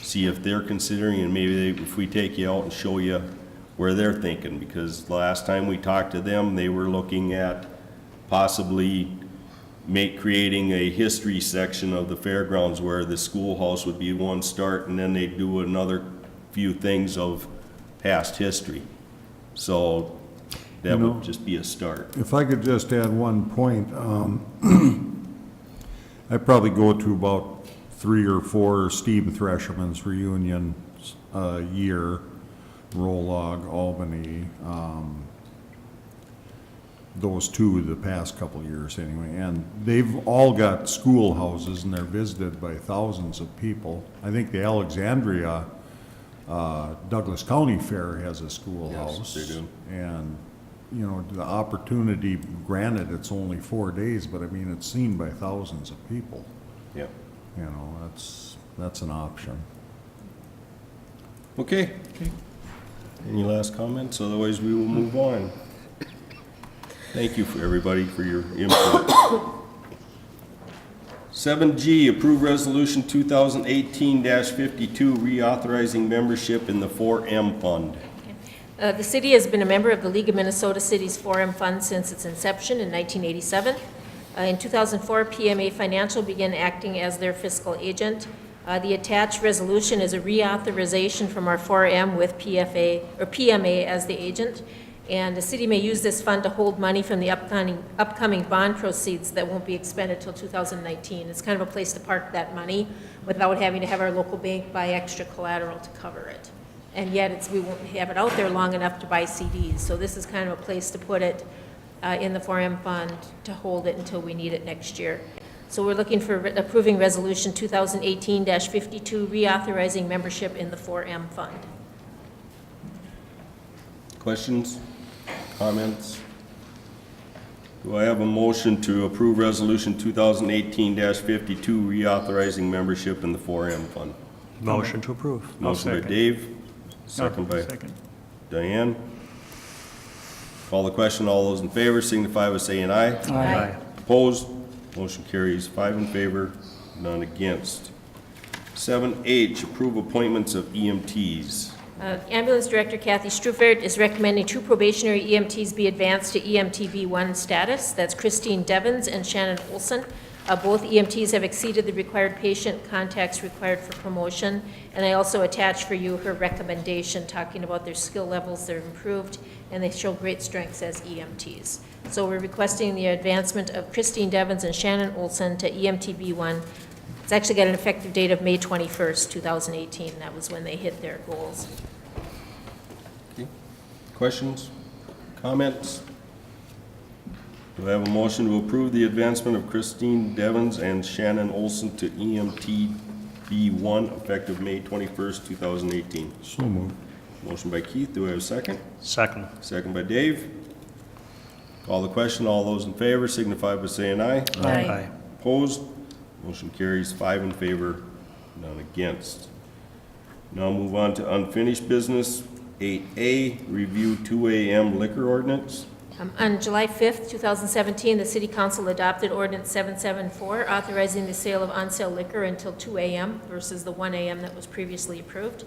[SPEAKER 1] see if they're considering, and maybe if we take you out and show you where they're thinking, because the last time we talked to them, they were looking at possibly creating a history section of the fairgrounds where the schoolhouse would be one start, and then they'd do another few things of past history. So that
[SPEAKER 11] You know-
[SPEAKER 1] would just be a start.
[SPEAKER 11] if I could just add one point, I probably go to about 3 or 4 steam threshermen's reunions a year, Rolog, Albany, those two the past couple of years anyway, and they've all got schoolhouses and they're visited by thousands of people. I think the Alexandria, Douglas County Fair has a schoolhouse.
[SPEAKER 1] Yes, they do.
[SPEAKER 11] And, you know, the opportunity, granted, it's only 4 days, but I mean, it's seen by thousands of people.
[SPEAKER 1] Yeah.
[SPEAKER 11] You know, that's an option.
[SPEAKER 1] Okay. Any last comments? Otherwise, we will move on. Thank you for everybody for your input. 7G, approve resolution 2018-52, reauthorizing membership in the 4M Fund.
[SPEAKER 9] The city has been a member of the League of Minnesota Cities 4M Fund since its inception in 1987. In 2004, PMA Financial began acting as their fiscal agent. The attached resolution is a reauthorization from our 4M with PMA as the agent. And the city may use this fund to hold money from the upcoming bond proceeds that won't be expended till 2019. It's kind of a place to park that money without having to have our local bank buy extra collateral to cover it. And yet, we won't have it out there long enough to buy CDs. So this is kind of a place to put it in the 4M fund to hold it until we need it next year. So we're looking for approving Resolution 2018-52, reauthorizing membership in the 4M fund.
[SPEAKER 1] Questions? Comments? Do I have a motion to approve Resolution 2018-52, reauthorizing membership in the 4M fund?
[SPEAKER 10] Motion to approve.
[SPEAKER 1] Motion by Dave, second by Diane. Call the question. All those in favor signify by saying aye.
[SPEAKER 10] Aye.
[SPEAKER 1] Opposed? Motion carries 5 in favor, none against. 7H, approve appointments of EMTs.
[SPEAKER 9] Ambulance Director Kathy Strufert is recommending 2 probationary EMTs be advanced to EMTB1 status. That's Christine Devens and Shannon Olson. Both EMTs have exceeded the required patient contacts required for promotion. And I also attach for you her recommendation talking about their skill levels, they're improved, and they show great strengths as EMTs. So we're requesting the advancement of Christine Devens and Shannon Olson to EMTB1. It's actually got an effective date of May 21st, 2018. That was when they hit their goals.
[SPEAKER 1] Okay. Questions? Comments? Do I have a motion to approve the advancement of Christine Devens and Shannon Olson to EMTB1 effective May 21st, 2018?
[SPEAKER 11] So moved.
[SPEAKER 1] Motion by Keith. Do I have a second?
[SPEAKER 10] Second.
[SPEAKER 1] Second by Dave. Call the question. All those in favor signify by saying aye.
[SPEAKER 9] Aye.
[SPEAKER 1] Opposed? Motion carries 5 in favor, none against. Now move on to unfinished business. 8A, review 2 a.m. liquor ordinance.
[SPEAKER 9] On July 5th, 2017, the City Council adopted Ordinance 774, authorizing the sale of on-sale liquor until 2 a.m. versus the 1 a.m. that was previously approved.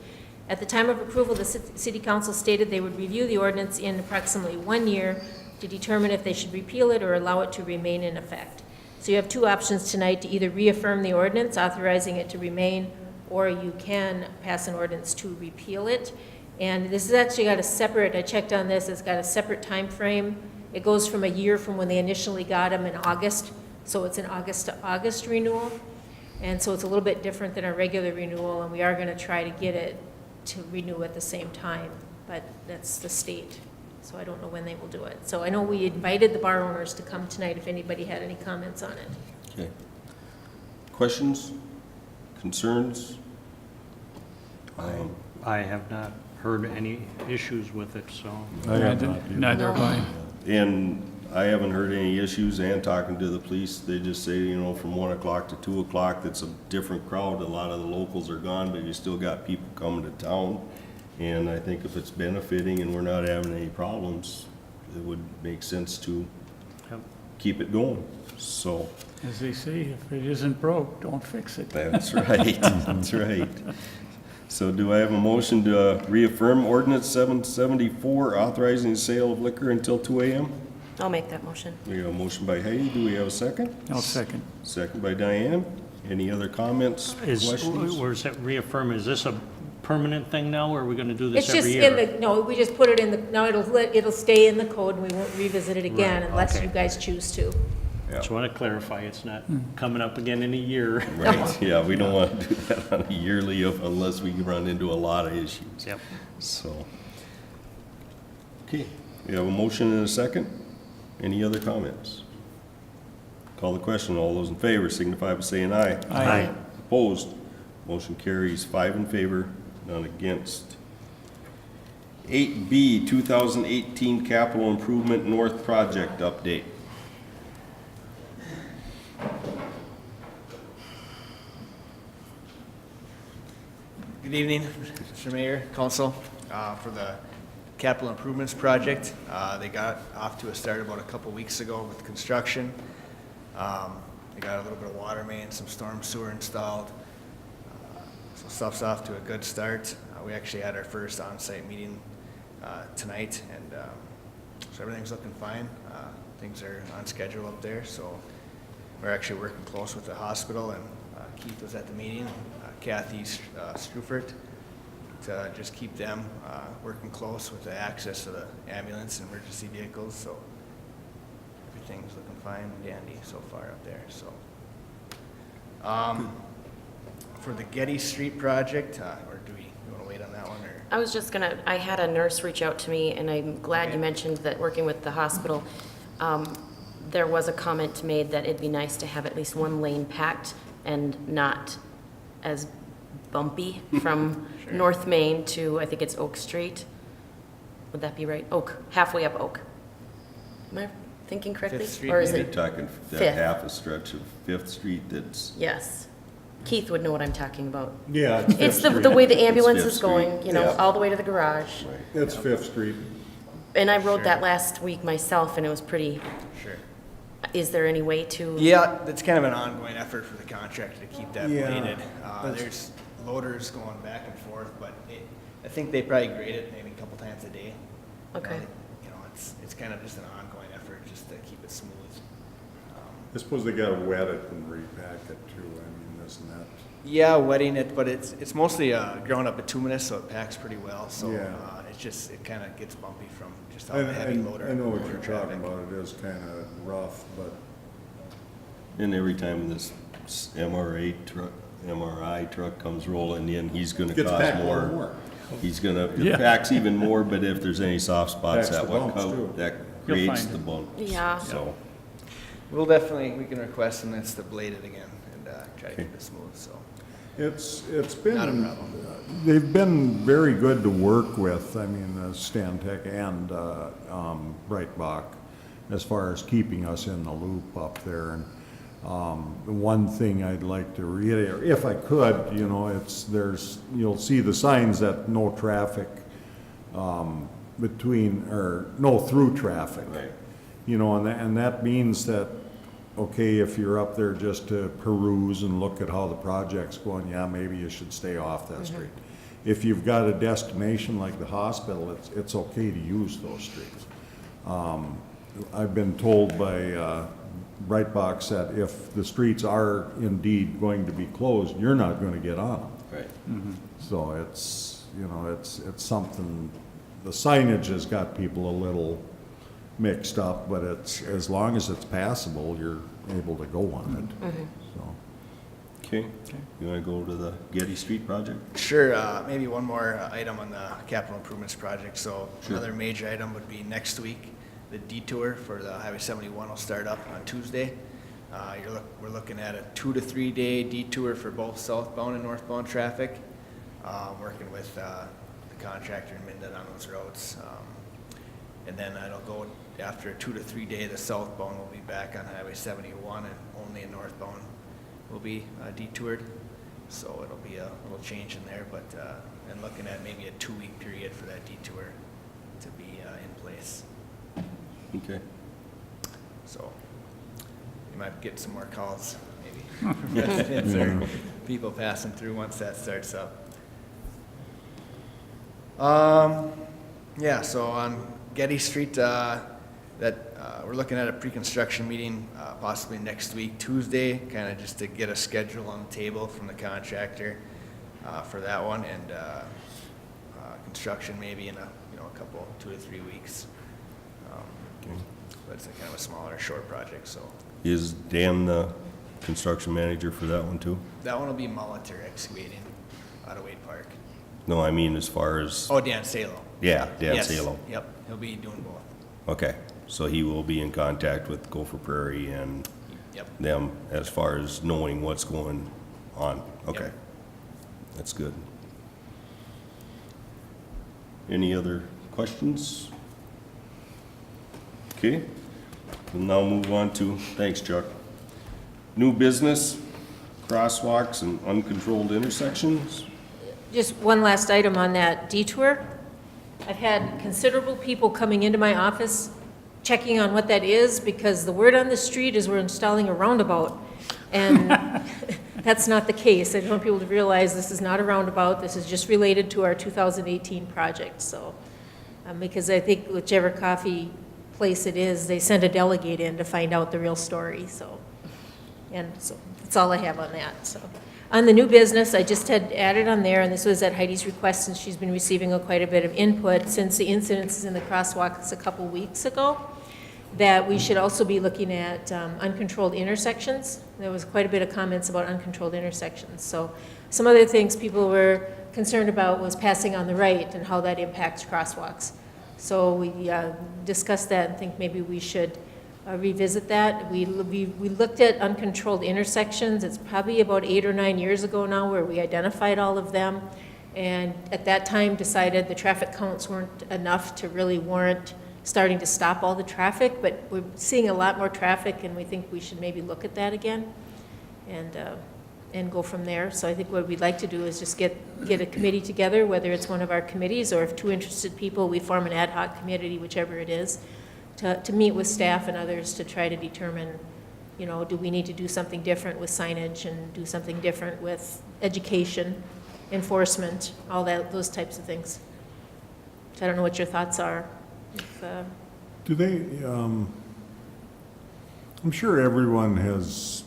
[SPEAKER 9] At the time of approval, the City Council stated they would review the ordinance in approximately 1 year to determine if they should repeal it or allow it to remain in effect. So you have 2 options tonight to either reaffirm the ordinance, authorizing it to remain, or you can pass an ordinance to repeal it. And this has actually got a separate, I checked on this, it's got a separate time frame. It goes from a year from when they initially got them in August, so it's an August to August renewal. And so it's a little bit different than a regular renewal, and we are gonna try to get it to renew at the same time, but that's the state. So I don't know when they will do it. So I know we invited the bar owners to come tonight if anybody had any comments on it.
[SPEAKER 1] Okay. Questions? Concerns?
[SPEAKER 10] I have not heard any issues with it, so.
[SPEAKER 3] Neither have I.
[SPEAKER 1] And I haven't heard any issues, and talking to the police, they just say, you know, from 1 o'clock to 2 o'clock, that's a different crowd. A lot of the locals are gone, but you still got people coming to town. And I think if it's benefiting and we're not having any problems, it would make sense to
[SPEAKER 10] Yep.
[SPEAKER 1] keep it going. So,
[SPEAKER 3] As they say, if it isn't broke, don't fix it.
[SPEAKER 1] that's right, that's right. So do I have a motion to reaffirm ordinance 774, authorizing the sale of liquor until 2 a.m.?
[SPEAKER 6] I'll make that motion.
[SPEAKER 1] We have a motion by Heidi. Do we have a second?
[SPEAKER 3] I'll second.
[SPEAKER 1] Second by Diane. Any other comments, questions?
[SPEAKER 10] Where's that reaffirm, is this a permanent thing now, or are we gonna do
[SPEAKER 9] It's
[SPEAKER 10] this
[SPEAKER 9] just
[SPEAKER 10] every
[SPEAKER 9] in
[SPEAKER 10] year?
[SPEAKER 9] the, no, we just put it in the, no, it'll stay in the code and we won't revisit it again
[SPEAKER 10] Right,
[SPEAKER 9] unless
[SPEAKER 10] okay.
[SPEAKER 9] you guys choose to.
[SPEAKER 1] Yeah.
[SPEAKER 10] Just wanna clarify, it's not coming up again in a year.
[SPEAKER 1] Right, yeah, we don't want to do that on a yearly unless we run into a lot of issues.
[SPEAKER 10] Yep.
[SPEAKER 1] So, okay, we have a motion and a second. Any other comments? Call the question. All those in favor signify by saying aye.
[SPEAKER 10] Aye.
[SPEAKER 1] Opposed? Motion carries 5 in favor, none against. 8B, 2018 Capital Improvement North Project Update.
[SPEAKER 12] Good evening, Mr. Mayor, Council. For the capital improvements project, they got off to a start about a couple weeks ago with construction. They got a little bit of water main, some storm sewer installed. So stuff's off to a good start. We actually had our first on-site meeting tonight, and so everything's looking fine. Things are on schedule up there, so we're actually working close with the hospital, and Keith was at the meeting, Kathy Strufert. to just keep them working close with the access to the ambulance and emergency vehicles, so everything's looking fine and dandy so far up there, so. For the Getty Street project, or do you want to wait on that one, or?
[SPEAKER 6] I was just gonna, I had a nurse reach out to me, and I'm glad you
[SPEAKER 12] Okay.
[SPEAKER 6] mentioned that working with the hospital, there was a comment made that it'd be nice to have at least one lane packed and not as bumpy from
[SPEAKER 12] Sure.
[SPEAKER 6] North Main to, I think it's Oak Street. Would that be right? Oak, halfway up Oak. Am I thinking correctly?
[SPEAKER 12] Fifth Street,
[SPEAKER 6] Or is
[SPEAKER 1] You're
[SPEAKER 6] it?
[SPEAKER 1] talking that
[SPEAKER 6] Fifth.
[SPEAKER 1] half a stretch of Fifth Street that's,
[SPEAKER 6] Yes. Keith would know what I'm talking about.
[SPEAKER 11] Yeah,
[SPEAKER 6] It's the way the ambulance
[SPEAKER 1] Fifth
[SPEAKER 6] is going,
[SPEAKER 1] Street,
[SPEAKER 6] you know,
[SPEAKER 1] yeah.
[SPEAKER 6] all the way to the garage.
[SPEAKER 11] It's Fifth Street.
[SPEAKER 6] And I rode
[SPEAKER 12] Sure.
[SPEAKER 6] that last week myself, and it was pretty,
[SPEAKER 12] Sure.
[SPEAKER 6] is there any way to?
[SPEAKER 12] Yeah, it's kind of an ongoing effort for the contractor to keep that
[SPEAKER 11] Yeah,
[SPEAKER 12] bladed.
[SPEAKER 11] that's-
[SPEAKER 12] There's loaders going back and forth, but I think they probably grade it maybe a couple times a day.
[SPEAKER 6] Okay.
[SPEAKER 12] You know, it's kind of just an ongoing effort just to keep it smooth.
[SPEAKER 11] I suppose they gotta wet it and repack it too, I mean, isn't that?
[SPEAKER 12] Yeah, wetting it, but it's mostly ground up bituminous, so it packs pretty well, so
[SPEAKER 11] Yeah.
[SPEAKER 12] it kind of gets bumpy from just
[SPEAKER 11] I,
[SPEAKER 12] all the heavy loader.
[SPEAKER 11] I know what
[SPEAKER 12] loader
[SPEAKER 11] you're
[SPEAKER 12] traffic.
[SPEAKER 11] talking about, it is kinda rough, but
[SPEAKER 1] and every time this MRI truck comes rolling in, he's gonna
[SPEAKER 11] gets
[SPEAKER 1] cause
[SPEAKER 11] packed a little
[SPEAKER 1] more.
[SPEAKER 11] more.
[SPEAKER 1] He's gonna,
[SPEAKER 3] Yeah.
[SPEAKER 1] it packs even more, but if there's any soft spots,
[SPEAKER 11] Packs
[SPEAKER 1] that
[SPEAKER 11] the
[SPEAKER 1] what,
[SPEAKER 11] bumps, too.
[SPEAKER 1] that
[SPEAKER 3] You'll
[SPEAKER 1] creates
[SPEAKER 3] find
[SPEAKER 1] the
[SPEAKER 3] it.
[SPEAKER 1] bump.
[SPEAKER 6] Yeah.
[SPEAKER 1] So,
[SPEAKER 12] We can request them that's the bladed again and try to
[SPEAKER 1] Okay.
[SPEAKER 12] keep it smooth, so.
[SPEAKER 11] it's
[SPEAKER 12] Not a
[SPEAKER 11] been,
[SPEAKER 12] problem.
[SPEAKER 11] they've been very good to work with, I mean, Stantec and, Breitbach, as far as keeping us in the loop up there. And, the one thing I'd like to reiterate, if I could, you know, you'll see the signs that no traffic, no through traffic.
[SPEAKER 1] right.
[SPEAKER 11] You know, and that means that, okay, if you're up there just to peruse and look at how the project's going, yeah, maybe you should stay off that street. If you've got a destination like the hospital, it's okay to use those streets. I've been told by Brightbox that if the streets are indeed going to be closed, you're not gonna get on them.
[SPEAKER 1] Right.
[SPEAKER 11] So it's, you know, it's something, the signage has got people a little mixed up, but it's, as long as it's passable, you're able to go on it, so.
[SPEAKER 1] Okay, you wanna go to the Getty Street project?
[SPEAKER 12] Sure, maybe one more item on the capital improvements project. So
[SPEAKER 1] Sure.
[SPEAKER 12] another major item would be next week, the detour for the Highway 71 will start up on Tuesday. We're looking at a 2 to 3 day detour for both southbound and northbound traffic, working with the contractor in Minden on those roads. And then it'll go, after a 2 to 3 day, the southbound will be back on Highway 71 and only a northbound will be detoured. So it'll be a little change in there, but, and looking at maybe a 2-week period for that detour to be in place.
[SPEAKER 1] Okay.
[SPEAKER 12] So you might get some more calls, maybe, from residents or people passing through once that starts up. Yeah, so on Getty Street, we're looking at a pre-construction meeting, possibly next week, Tuesday, kind of just to get a schedule on the table from the contractor for that one, and construction maybe in a couple, 2 to 3 weeks. But it's a kind of a smaller, short project, so.
[SPEAKER 1] Is Dan the construction manager for that one too?
[SPEAKER 12] That one will be Molitor Excavating out of Wade Park.
[SPEAKER 1] No, I mean as far as,
[SPEAKER 12] Oh, Dan Salo.
[SPEAKER 1] yeah, Dan
[SPEAKER 12] Yes,
[SPEAKER 1] Salem.
[SPEAKER 12] Yep, he'll be doing both.
[SPEAKER 1] Okay, so he will be in contact with Gopher Prairie and
[SPEAKER 12] Yep.
[SPEAKER 1] them as far as knowing what's going on. Okay,
[SPEAKER 12] Yep.
[SPEAKER 1] that's good. Any other questions? Okay, we'll now move on to, thanks Chuck. New business, crosswalks and uncontrolled intersections.
[SPEAKER 9] Just one last item on that detour. I've had considerable people coming into my office checking on what that is, because the word on the street is we're installing a roundabout. And that's not the case. I want people to realize this is not a roundabout. This is just related to our 2018 project, so. Because I think whichever coffee place it is, they send a delegate in to find out the real story, so. And so that's all I have on that, so. On the new business, I just had added on there, and this was at Heidi's request, since she's been receiving quite a bit of input since the incidences in the crosswalks a couple weeks ago, that we should also be looking at uncontrolled intersections. There was quite a bit of comments about uncontrolled intersections. So some other things people were concerned about was passing on the right and how that impacts crosswalks. So we discussed that and think maybe we should revisit that. We looked at uncontrolled intersections. It's probably about 8 or 9 years ago now where we identified all of them. And at that time decided the traffic counts weren't enough to really warrant starting to stop all the traffic, but we're seeing a lot more traffic, and we think we should maybe look at that again and go from there. So I think what we'd like to do is just get a committee together, whether it's one of our committees, or if 2 interested people, we form an ad hoc committee, whichever it is, to meet with staff and others to try to determine, you know, do we need to do something different with signage and do something different with education, enforcement, all that, those types of things. So I don't know what your thoughts are.
[SPEAKER 11] Do they, I'm sure everyone has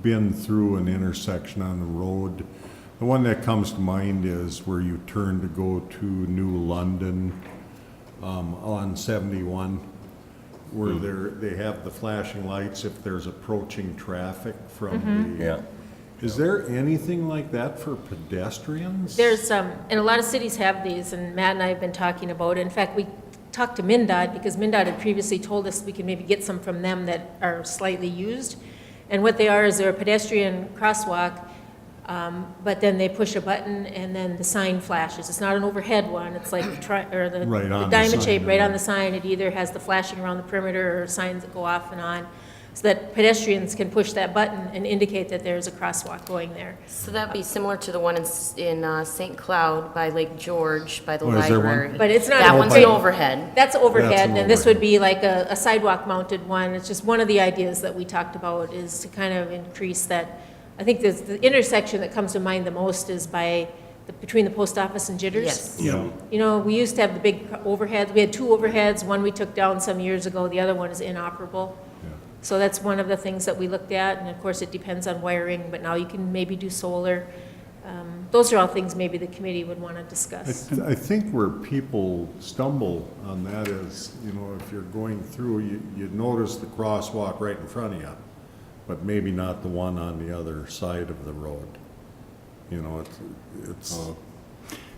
[SPEAKER 11] been through an intersection on the road. The one that comes to mind is where you turn to go to New London on 71, where they have the flashing lights if there's approaching traffic from the...
[SPEAKER 1] Yeah.
[SPEAKER 11] Is there anything like that for pedestrians?
[SPEAKER 9] There's, and a lot of cities have these, and Matt and I have been talking about it. In fact, we talked to MnDOT, because MnDOT had previously told us we can maybe get some from them that are slightly used. And what they are is they're a pedestrian crosswalk, but then they push a button and then the sign flashes. It's not an overhead one, it's like the
[SPEAKER 11] Right on the
[SPEAKER 9] diamond
[SPEAKER 11] sign,
[SPEAKER 9] shape right
[SPEAKER 11] yeah.
[SPEAKER 9] on the sign. It either has the flashing around the perimeter or signs that go off and on, so that pedestrians can push that button and indicate that there's a crosswalk going there.
[SPEAKER 6] So that'd be similar to the one in St. Cloud by Lake George, by the
[SPEAKER 11] Oh, is there one?
[SPEAKER 6] library.
[SPEAKER 9] But it's not.
[SPEAKER 6] That one's
[SPEAKER 9] great.
[SPEAKER 6] an overhead.
[SPEAKER 9] That's overhead,
[SPEAKER 11] an
[SPEAKER 9] and this would
[SPEAKER 11] overhead.
[SPEAKER 9] be like a sidewalk mounted one. It's just one of the ideas that we talked about is to kind of increase that. I think the intersection that comes to mind the most is between the post office and Jitters.
[SPEAKER 6] Yes.
[SPEAKER 11] Yeah.
[SPEAKER 9] You know, we used to have the big overheads. We had 2 overheads. One we took down some years ago. The other one is inoperable. So that's one of the things that we looked at, and of course it depends on wiring, but now you can maybe do solar. Those are all things maybe the committee would want to discuss.
[SPEAKER 11] I think where people stumble on that is, you know, if you're going through, you notice the crosswalk right in front of you, but maybe not the one on the other side of the road. You know, it's,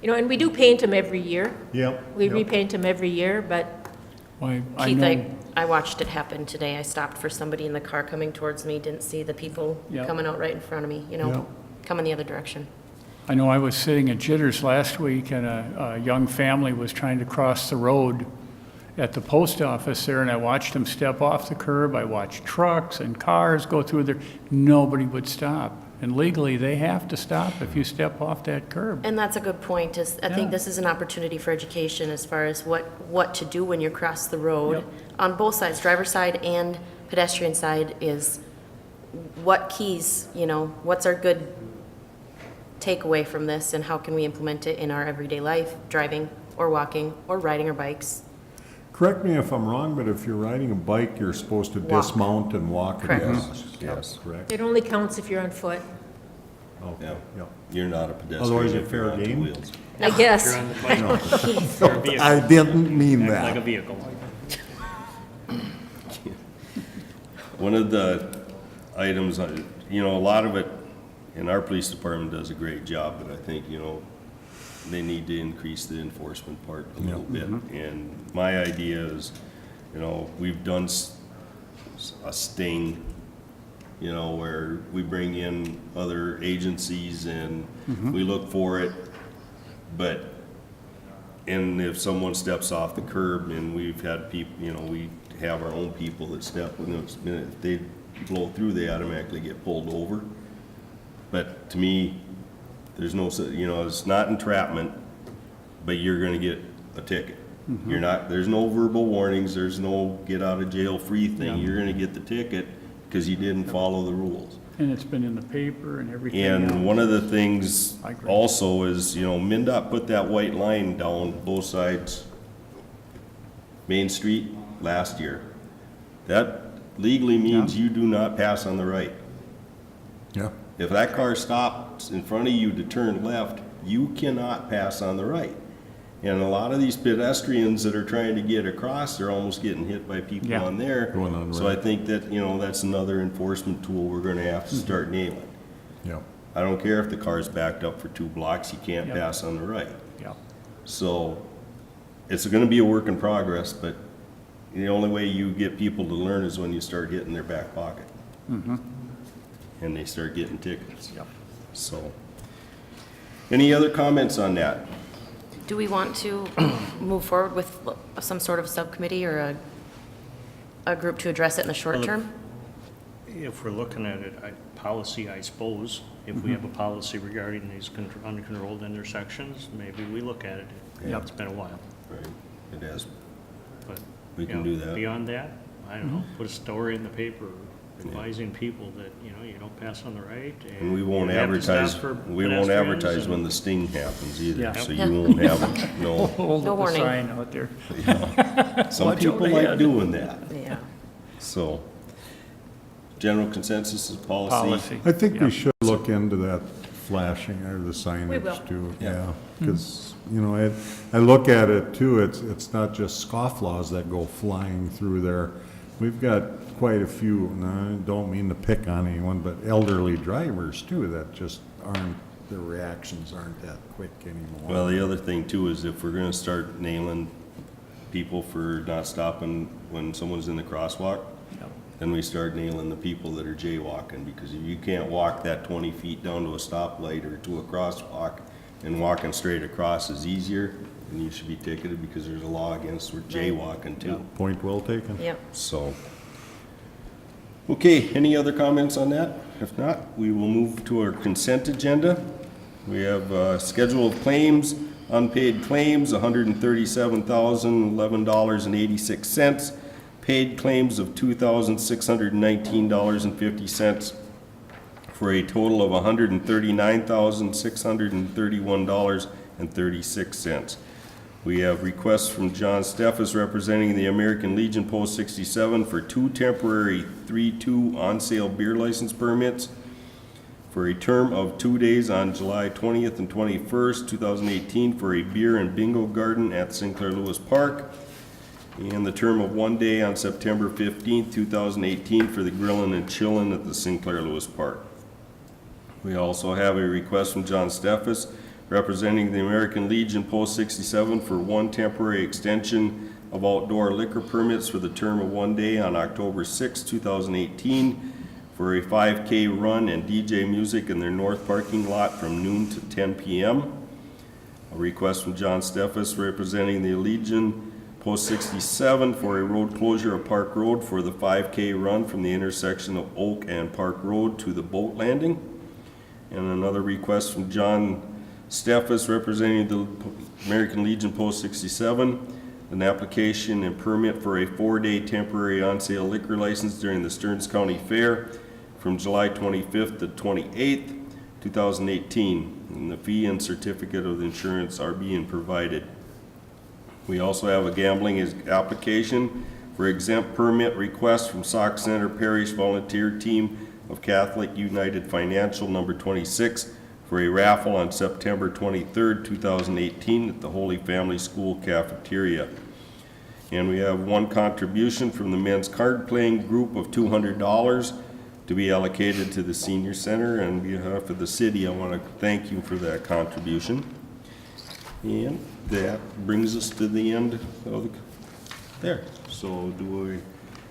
[SPEAKER 9] You know, and we do paint them every year.
[SPEAKER 11] yep.
[SPEAKER 9] We
[SPEAKER 11] yep.
[SPEAKER 9] repaint them every year, but
[SPEAKER 3] I
[SPEAKER 6] Keith,
[SPEAKER 3] know,
[SPEAKER 6] I watched it happen today. I stopped for somebody in the car coming towards me, didn't see the people
[SPEAKER 3] Yep.
[SPEAKER 6] coming out right in front of me, you
[SPEAKER 11] Yep.
[SPEAKER 6] know, coming the other direction.
[SPEAKER 3] I know I was sitting at Jitters last week, and a young family was trying to cross the road at the post office there, and I watched them step off the curb. I watched trucks and cars go through there. Nobody would stop. And legally, they have to stop if you step off that curb.
[SPEAKER 6] And that's a good point, is I
[SPEAKER 3] Yeah.
[SPEAKER 6] think this is an opportunity for education as far as what to do when you cross the road.
[SPEAKER 3] Yep.
[SPEAKER 6] On both sides, driver's side and pedestrian side, is what keys, you know, what's our good takeaway from this, and how can we implement it in our everyday life, driving or walking or riding our bikes?
[SPEAKER 11] Correct me if I'm wrong, but if you're riding a bike, you're supposed to
[SPEAKER 6] Walk.
[SPEAKER 11] dismount and walk
[SPEAKER 6] Correct.
[SPEAKER 11] across.
[SPEAKER 1] Yes.
[SPEAKER 11] Correct?
[SPEAKER 9] it only counts if you're on foot,
[SPEAKER 11] Okay,
[SPEAKER 1] Yeah.
[SPEAKER 11] yep.
[SPEAKER 1] You're not a pedestrian.
[SPEAKER 11] Otherwise, you're
[SPEAKER 1] if you're
[SPEAKER 11] fair
[SPEAKER 1] on two
[SPEAKER 11] game?
[SPEAKER 1] wheels.
[SPEAKER 9] I guess.
[SPEAKER 10] You're on the bike, you're a vehicle.
[SPEAKER 11] I didn't mean
[SPEAKER 10] Act like a
[SPEAKER 11] that.
[SPEAKER 10] vehicle.
[SPEAKER 1] One of the items, you know, a lot of it, and our police department does a great job, but I think, you know, they need to increase the enforcement part a little bit. And my idea is, you know, we've done a sting, you know, where we bring in other agencies and we look for it, but, and if someone steps off the curb, and we've had people, you know, we have our own people that step, you know, if they blow through, they automatically get pulled over. But to me, there's no, you know, it's not entrapment, but you're gonna get a ticket. You're not, there's no verbal warnings, there's no get out of jail free thing. You're gonna get the ticket because you didn't follow the rules.
[SPEAKER 3] And it's been in the paper and everything else.
[SPEAKER 1] And one of the things
[SPEAKER 3] I agree.
[SPEAKER 1] also is, you know, MnDOT put that white line down both sides Main Street last year. That legally means you do not pass on the right.
[SPEAKER 11] Yeah.
[SPEAKER 1] If that car stops in front of you to turn left, you cannot pass on the right. And a lot of these pedestrians that are trying to get across, they're almost getting hit by people
[SPEAKER 10] Yeah.
[SPEAKER 1] on there.
[SPEAKER 11] Going on
[SPEAKER 1] So I
[SPEAKER 11] right.
[SPEAKER 1] think that, that's another enforcement tool we're gonna have to start nailing.
[SPEAKER 11] Yep.
[SPEAKER 1] I don't care if the car's backed up for 2 blocks, you can't
[SPEAKER 10] Yep.
[SPEAKER 1] pass on the right.
[SPEAKER 10] Yeah.
[SPEAKER 1] So it's gonna be a work in progress, but the only way you get people to learn is when you start hitting their back pocket. And they start getting tickets.
[SPEAKER 10] Yep.
[SPEAKER 1] So, any other comments on that?
[SPEAKER 6] Do we want to move forward with some sort of subcommittee or a group to address it in the short
[SPEAKER 10] Well,
[SPEAKER 6] term?
[SPEAKER 10] If we're looking at it, policy, I suppose, if we have a policy regarding these uncontrolled intersections, maybe we look at it.
[SPEAKER 1] Yeah.
[SPEAKER 10] It's been a while,
[SPEAKER 1] Right, it has,
[SPEAKER 10] but.
[SPEAKER 1] We
[SPEAKER 10] you
[SPEAKER 1] can
[SPEAKER 10] know,
[SPEAKER 1] do that.
[SPEAKER 10] Beyond that, I don't know, put a story in the paper advising people that, you don't pass on the right.
[SPEAKER 1] and we won't
[SPEAKER 10] you have to stop
[SPEAKER 1] advertise,
[SPEAKER 10] for
[SPEAKER 1] we won't
[SPEAKER 10] pedestrians
[SPEAKER 1] advertise
[SPEAKER 10] and-
[SPEAKER 1] when the sting happens either,
[SPEAKER 10] Yeah.
[SPEAKER 1] so you won't have it, no.
[SPEAKER 10] Hold
[SPEAKER 6] No
[SPEAKER 10] up a
[SPEAKER 6] warning.
[SPEAKER 10] sign out there.
[SPEAKER 1] Some
[SPEAKER 10] Watch out
[SPEAKER 1] people like
[SPEAKER 10] ahead.
[SPEAKER 1] doing that,
[SPEAKER 6] Yeah.
[SPEAKER 1] so. General consensus is policy.
[SPEAKER 10] Policy.
[SPEAKER 11] I think
[SPEAKER 10] Yeah.
[SPEAKER 11] we should look into that flashing or the
[SPEAKER 9] will.
[SPEAKER 11] signage too,
[SPEAKER 1] Yeah.
[SPEAKER 11] yeah. Because, I look at it too, it's not just scofflaws that go flying through there. We've got quite a few, and I don't mean to pick on anyone, but elderly drivers too, that just aren't, their reactions aren't that quick anymore.
[SPEAKER 1] Well, the other thing too is if we're gonna start nailing people for not stopping when someone's in the crosswalk,
[SPEAKER 10] Yep.
[SPEAKER 1] then we start nailing the people that are jaywalking, because if you can't walk that 20 feet down to a stoplight or to a crosswalk, and walking straight across is easier, then you should be ticketed, because there's a law against jaywalking too.
[SPEAKER 11] Point well taken.
[SPEAKER 6] Yep.
[SPEAKER 1] So, okay, any other comments on that? If not, we will move to our consent agenda. We have a schedule of claims, unpaid claims, $137,011.86. Paid claims of $2,619.50 for a total of $139,631.36. We have requests from John Steffes representing the American Legion Post 67 for 2 temporary 3-2 on-sale beer license permits for a term of 2 days on July 20th and 21st, 2018 for a beer and bingo garden at Sinclair Lewis Park, and the term of 1 day on September 15th, 2018 for the Grillin' and Chillin' at the Sinclair Lewis Park. We also have a request from John Steffes representing the American Legion Post 67 for 1 temporary extension of outdoor liquor permits for the term of 1 day on October 6, 2018 for a 5K run and DJ music in their north parking lot from noon to 10 p.m. A request from John Steffes representing the Legion Post 67 for a road closure of Park Road for the 5K run from the intersection of Oak and Park Road to the boat landing. And another request from John Steffes representing the American Legion Post 67, an application and permit for a 4-day temporary on-sale liquor license during the Stearns County Fair from July 25th to 28th, 2018. And the fee and certificate of insurance are being provided. We also have a gambling application for exempt permit request from Sauk Center Parish Volunteer Team of Catholic United Financial number 26 for a raffle on September 23rd, 2018 at the Holy Family School cafeteria. And we have 1 contribution from the men's card playing group of $200 to be allocated to the senior center. And on behalf of the city, I want to thank you for that contribution. And that brings us to the end of there. So do we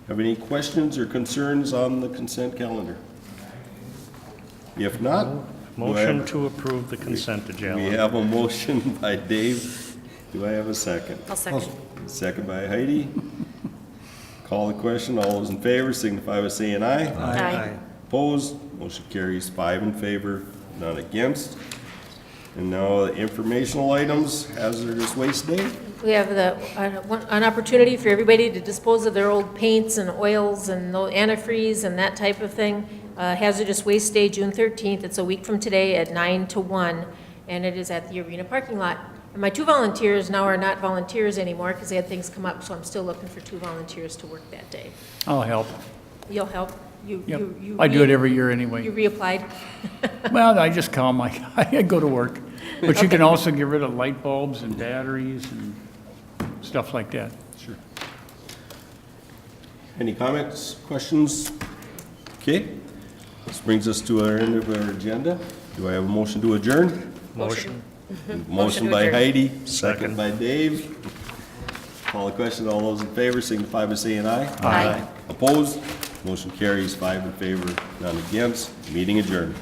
[SPEAKER 1] have any questions or concerns on the consent calendar? If not,
[SPEAKER 10] Motion to approve the consent
[SPEAKER 1] we
[SPEAKER 10] agenda.
[SPEAKER 1] have a motion by Dave. Do I have a second?
[SPEAKER 6] I'll second.
[SPEAKER 1] Second by Heidi. Call the question. All those in favor signify by saying aye.
[SPEAKER 6] Aye.
[SPEAKER 1] Opposed? Motion carries 5 in favor, none against. And now the informational items, hazardous waste day.
[SPEAKER 9] We have an opportunity for everybody to dispose of their old paints and oils and antifreeze and that type of thing. Hazardous Waste Day, June 13th. It's a week from today at 9 to 1, and it is at the arena parking lot. And my 2 volunteers now are not volunteers anymore because they had things come up, so I'm still looking for 2 volunteers to work that day.
[SPEAKER 10] I'll help.
[SPEAKER 9] You'll help? You
[SPEAKER 13] I do it every year anyway.
[SPEAKER 9] You reapplied?
[SPEAKER 13] Well, I just call my, I go to work. But you can also get rid of light bulbs and batteries and stuff like that.
[SPEAKER 11] Sure.
[SPEAKER 1] Any comments, questions? Okay, this brings us to our end of our agenda. Do I have a motion to adjourn?
[SPEAKER 10] Motion.
[SPEAKER 1] Motion
[SPEAKER 9] to
[SPEAKER 1] by
[SPEAKER 9] adjourn.
[SPEAKER 1] Heidi, second by Dave. Call the question, all those in favor signify by saying aye.
[SPEAKER 9] Aye.
[SPEAKER 1] Opposed? Motion carries 5 in favor, none against. Meeting adjourned.